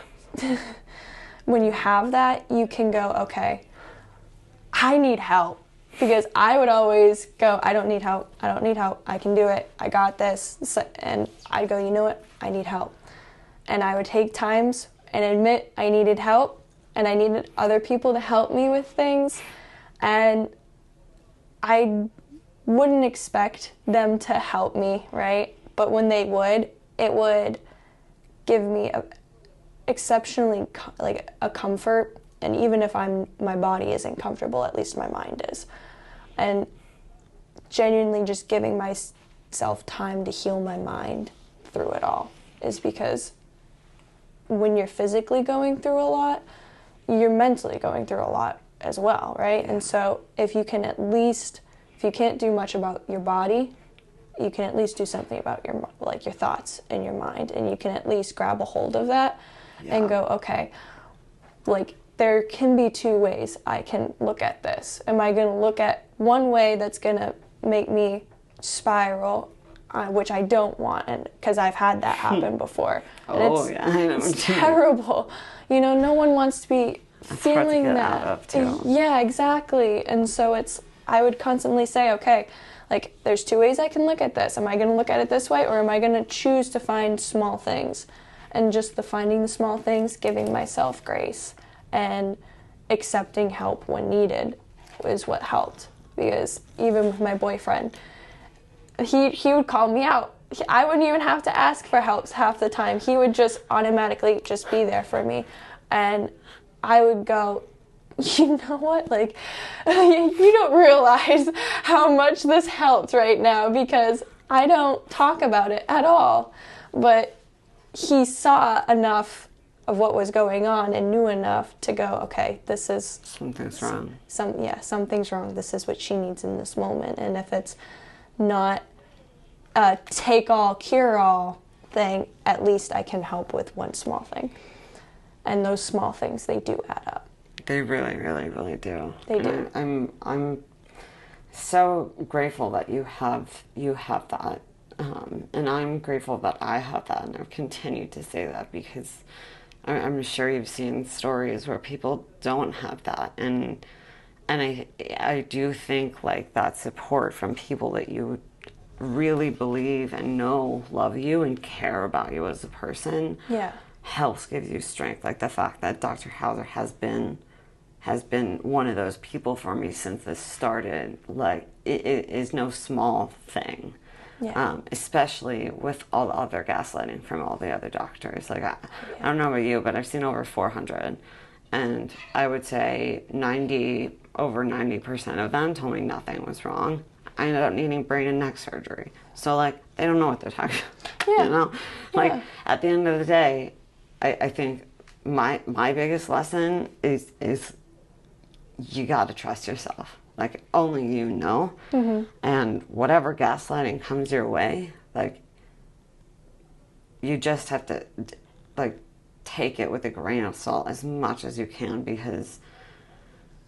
when you have that, you can go, okay, I need help. Because I would always go, I don't need help, I can do it, I got this. And I'd go, you know what, I need help. And I would take times and admit I needed help, and I needed other people to help me with things. And I wouldn't expect them to help me, right? But when they would, it would give me exceptionally like a comfort. And even if my body isn't comfortable, at least my mind is. And genuinely just giving myself time to heal my mind through it all is because when you're physically going through a lot, you're mentally going through a lot as well, right? And so if you can't do much about your body, you can at least do something about your thoughts and your mind, and you can at least grab a hold of that and go, okay, like there can be two ways I can look at this. Am I going to look at one way that's going to make me spiral, which I don't want, and because I've had that happen before. It's terrible. No one wants to be feeling that. Yeah, exactly. And so I would constantly say, okay, like there's two ways I can look at this. Am I going to look at it this way, or am I going to choose to find small things? And just finding the small things, giving myself grace and accepting help when needed is what helped. Because even with my boyfriend, he would call me out. I wouldn't even have to ask for help half the time. He would just automatically just be there for me. And I would go, you know what, like, you don't realize how much this helped right now, because I don't talk about it at all. But he saw enough of what was going on and knew enough to go, okay, this is... Something's wrong. Something's wrong. This is what she needs in this moment. And if it's not a take-all, cure-all thing, at least I can help with one small thing. And those small things, they do add up. They really, really, really do. They do. I'm so grateful that you have that. And I'm grateful that I have that, and I've continued to say that, because I'm sure you've seen stories where people don't have that, and I do think like that support from people that you really believe and know love you and care about you as a person helps give you strength. Like the fact that Dr. Hauser has been one of those people for me since this started, like it is no small thing. Especially with all the other gaslighting from all the other doctors. Like I don't know about you, but I've seen over 400, and I would say over 90% of them told me nothing was wrong. I ended up needing brain and neck surgery. So like they don't know what they're talking about. Like at the end of the day, I think my biggest lesson is you got to trust yourself. Like, only you know. Mm-hmm. And whatever gaslighting comes your way, like, you just have to, like, take it with a grain of salt as much as you can, because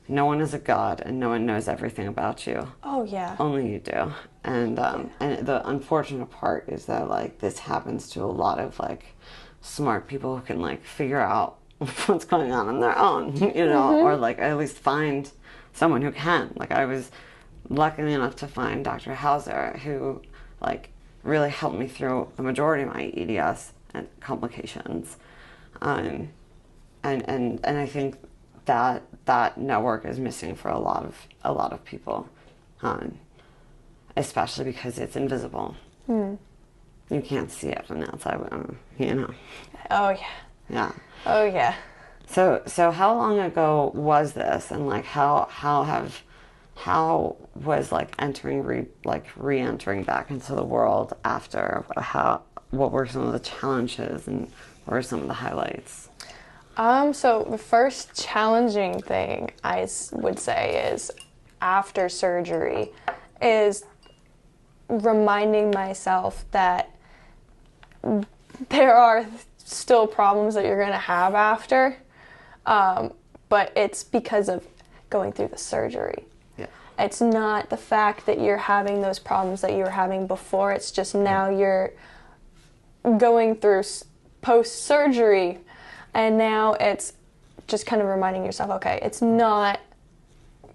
no one is a god and no one knows everything about you. Oh yeah. Only you do. And the unfortunate part is that like this happens to a lot of like smart people who can like figure out what's going on their own, you know, or like at least find someone who can. Like I was lucky enough to find Dr. Hauser, who like really helped me through the majority of my EDS and complications. And I think that network is missing for a lot of people, especially because it's invisible. You can't see it from the outside, you know. Oh yeah. Yeah. Oh yeah. So how long ago was this, and like how was like re-entering back into the world after? What were some of the challenges and what were some of the highlights? So the first challenging thing I would say is after surgery is reminding myself that there are still problems that you're going to have after, but it's because of going through the surgery. Yeah. It's not the fact that you're having those problems that you were having before. It's just now you're going through post-surgery, and now it's just kind of reminding yourself, okay, it's not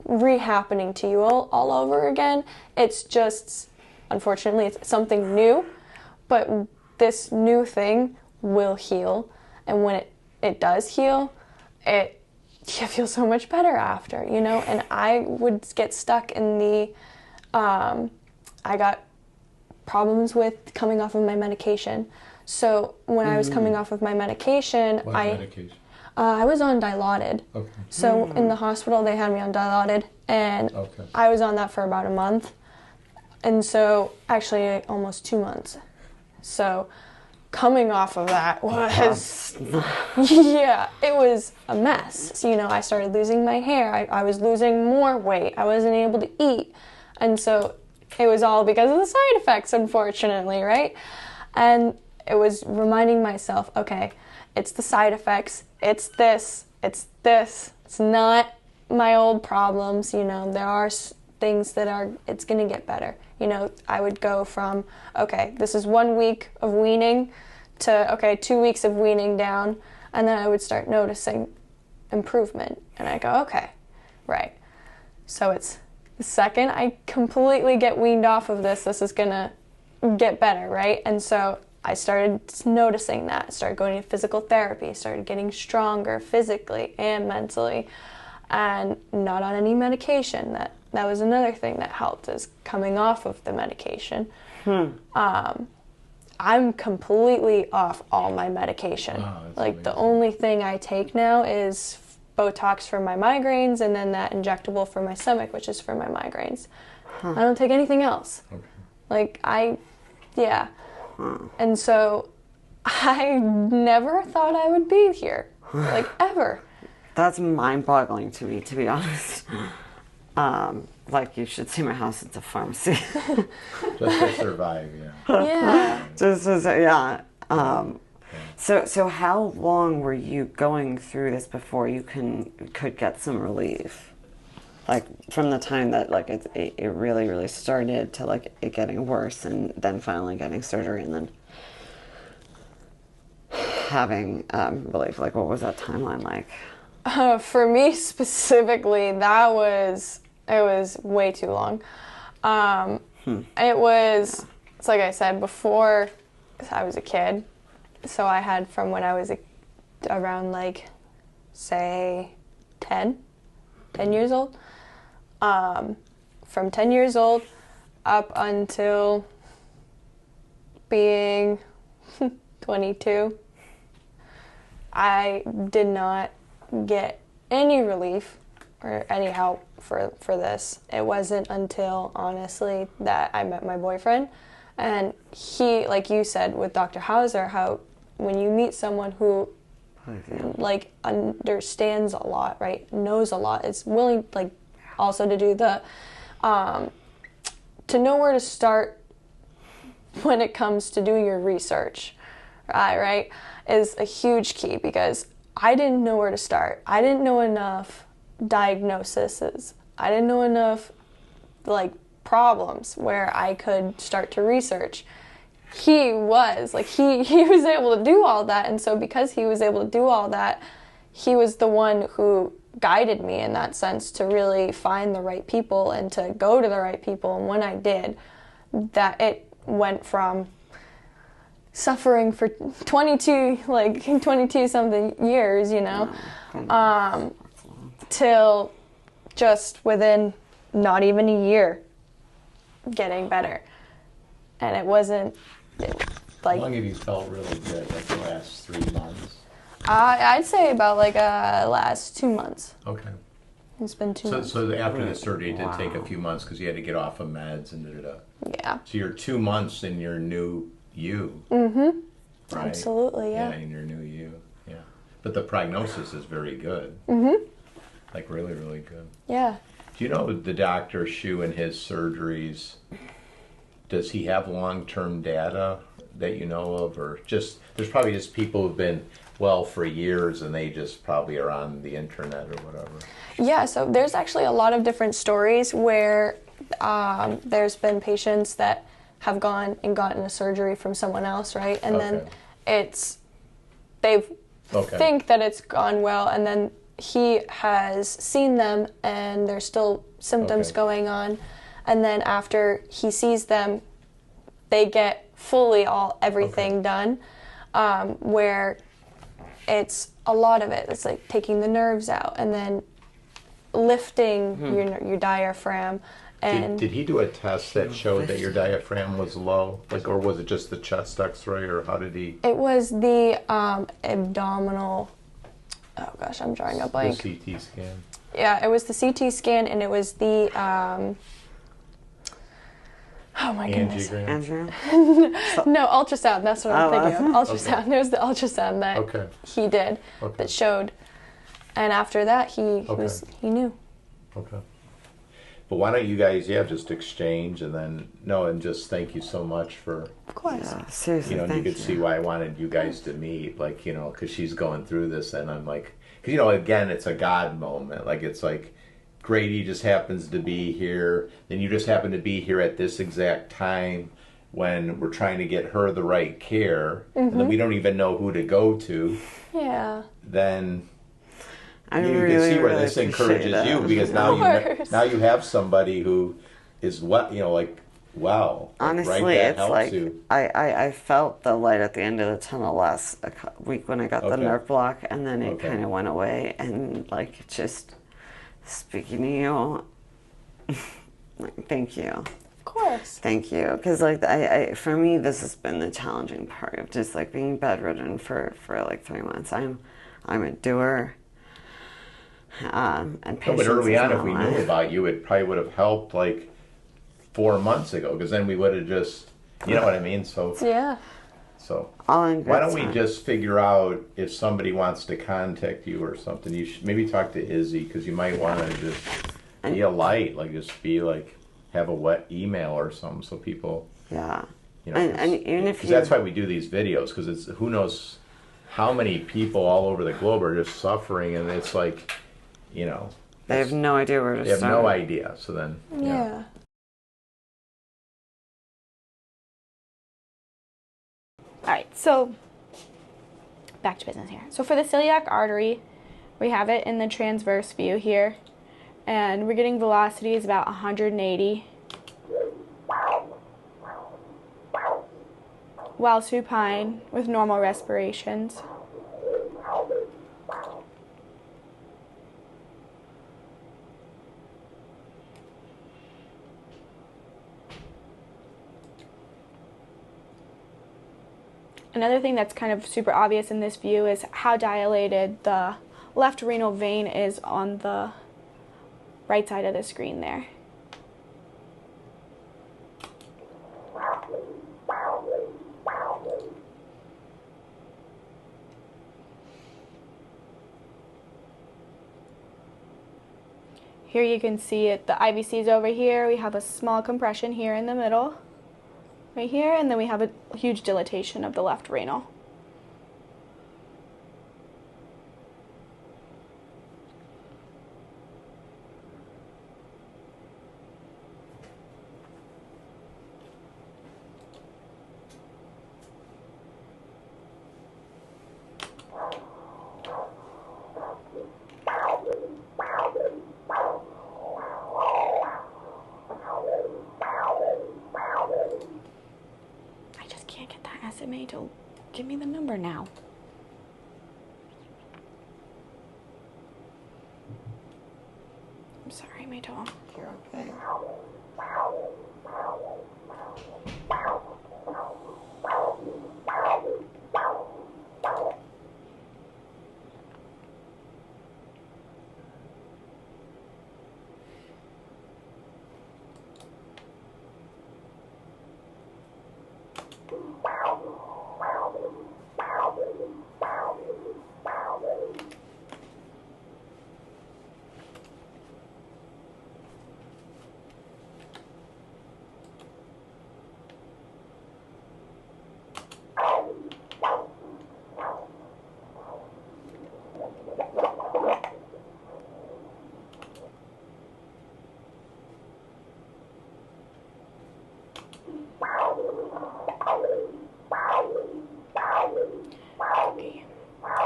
re-happening to you all over again. It's just, unfortunately, it's something new, but this new thing will heal, and when it does heal, you feel so much better after, you know. And I would get stuck in the I got problems with coming off of my medication. So when I was coming off of my medication, What medication? I was on Dilaudid. Okay. So in the hospital they had me on Dilaudid, and I was on that for about a month, and so actually almost 2 months. So coming off of that was, yeah, it was a mess. So, you know, I started losing my hair. I was losing more weight. I wasn't able to eat. And so it was all because of the side effects, unfortunately, right? And it was reminding myself, okay, it's the side effects. It's this. It's not my old problems. You know, there are things that it's going to get better. You know, I would go from, okay, this is 1 week of weaning to, okay, 2 weeks of weaning down, and then I would start noticing improvement. And I go, okay, right. So it's the second I completely get weaned off of this is going to get better, right? And so I started noticing that. I started going to physical therapy, started getting stronger physically and mentally, and not on any medication. That was another thing that helped, is coming off of the medication. I'm completely off all my medication. Wow, like amazing. The only thing I take now is Botox for my migraines, and then that injectable for my stomach, which is for my migraines. I don't take anything else. Okay. Yeah. And so I never thought I would be here, like ever. That's mind-boggling to me, to be honest. Like, you should see my house. It's a pharmacy. Just to survive, Yeah. So how long were you going through this before you could get some relief? Like, from the time that like it really, really started to like it getting worse, and then finally getting surgery, and then having relief. Like, what was that timeline like? For me specifically, it was way too long. It's like I said before, I was a kid, so I had from when I was around like, say, 10 years old. From 10 years old up until being 22, I did not get any relief or any help for this. It wasn't until, honestly, that I met my boyfriend, and he, like you said with Dr. Hauser, how when you meet someone who like understands a lot, right, knows a lot, is willing like also to do the to know where to start when it comes to doing your research, right, is a huge key, because I didn't know where to start. I didn't know enough diagnoses. I didn't know enough like problems where I could start to research. He was able to do all that, and so because he was able to do all that, he was the one who guided me in that sense to really find the right people and to go to the right people. And when I did, that it went from suffering for 22 something years, you know, till just within not even a year getting better. And it wasn't like... How long have you felt really good, like the last 3 months? I'd say about like last 2 months. Okay. It's been 2 months. So after the surgery, it did take a few months because you had to get off of meds and da-da-da. Yeah. So you're 2 months in your new you. Mm-hmm. Right? Absolutely, yeah. Yeah, in your new you. Yeah. But the prognosis is very good. Mm-hmm. Like really, really good. Yeah. Do you know the Dr. Shu in his surgeries, does he have long-term data that you know of? Or just, there's probably just people who've been well for years and they just probably are on the internet or whatever. Yeah, so there's actually a lot of different stories where there's been patients that have gone and gotten a surgery from someone else, right? And then they think that it's gone well, and then he has seen them and there's still symptoms going on, and then after he sees them, they get fully everything done, where it's a lot of it. It's like taking the nerves out and then lifting your diaphragm. And did he do a test that showed that your diaphragm was low, like, or was it just the chest X-ray, or how did he? It was the abdominal. Oh gosh, I'm drawing a blank. The CT scan. Yeah, it was the CT scan, and it was the. Oh my goodness. Angiogram? No, ultrasound. That's what I'm thinking of. Ultrasound. It was the ultrasound that he did that showed, and after that he knew. Okay. But why don't you guys, just exchange and then, and just thank you so much for... Of course. Yeah, seriously, you could see why I wanted you guys to meet, like, because she's going through this, and I'm like... Because, again, it's a God moment. Like, it's like, Grady just happens to be here, then you just happen to be here at this exact time when we're trying to get her the right care, and then we don't even know who to go to. Yeah. Then... I you can see where this encourages you, because now you have somebody who is well. Honestly, it's like I felt the light at the end of the tunnel last week when I got the nerve block, and then it kind of went away, and like just speaking to you, thank you. Of course. Thank you, because like I for me this has been the challenging part of just like being bedridden for like 3 months. I'm a doer. And but early on, if we knew about you, it probably would have helped like 4 months ago, because then we would have just, you know what I mean? So yeah. So why don't we just figure out if somebody wants to contact you or something? You should maybe talk to Izzy, because you might want to just be a light, like just be like have a wet email or something, so people. Yeah. And even if that's why we do these videos, because it's who knows how many people all over the globe are just suffering, and it's like. They have no idea where to start. They have no idea, so then... Yeah. Alright, so back to business here. So for the celiac artery, we have it in the transverse view here, and we're getting velocities about 180 while supine with normal respirations. Another thing that's kind of super obvious in this view is how dilated the left renal vein is on the right side of the screen there. Here you can see it, the IVC's over here. We have a small compression here in the middle. Right here, and then we have a huge dilatation of the left renal. Meytal, give me the number now. I'm sorry, Meytal. You're okay.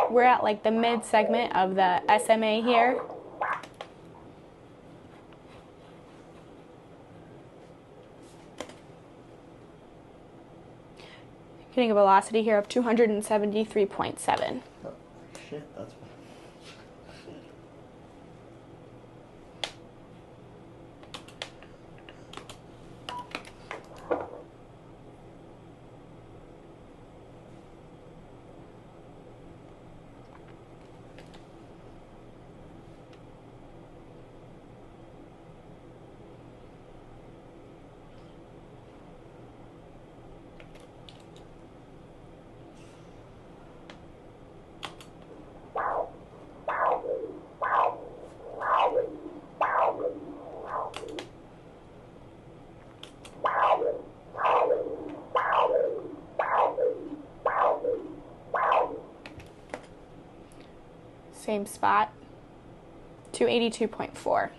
We're at like the mid segment of the SMA here. Getting a velocity here of 273.7. Oh, shit, that's Same spot, 282.4.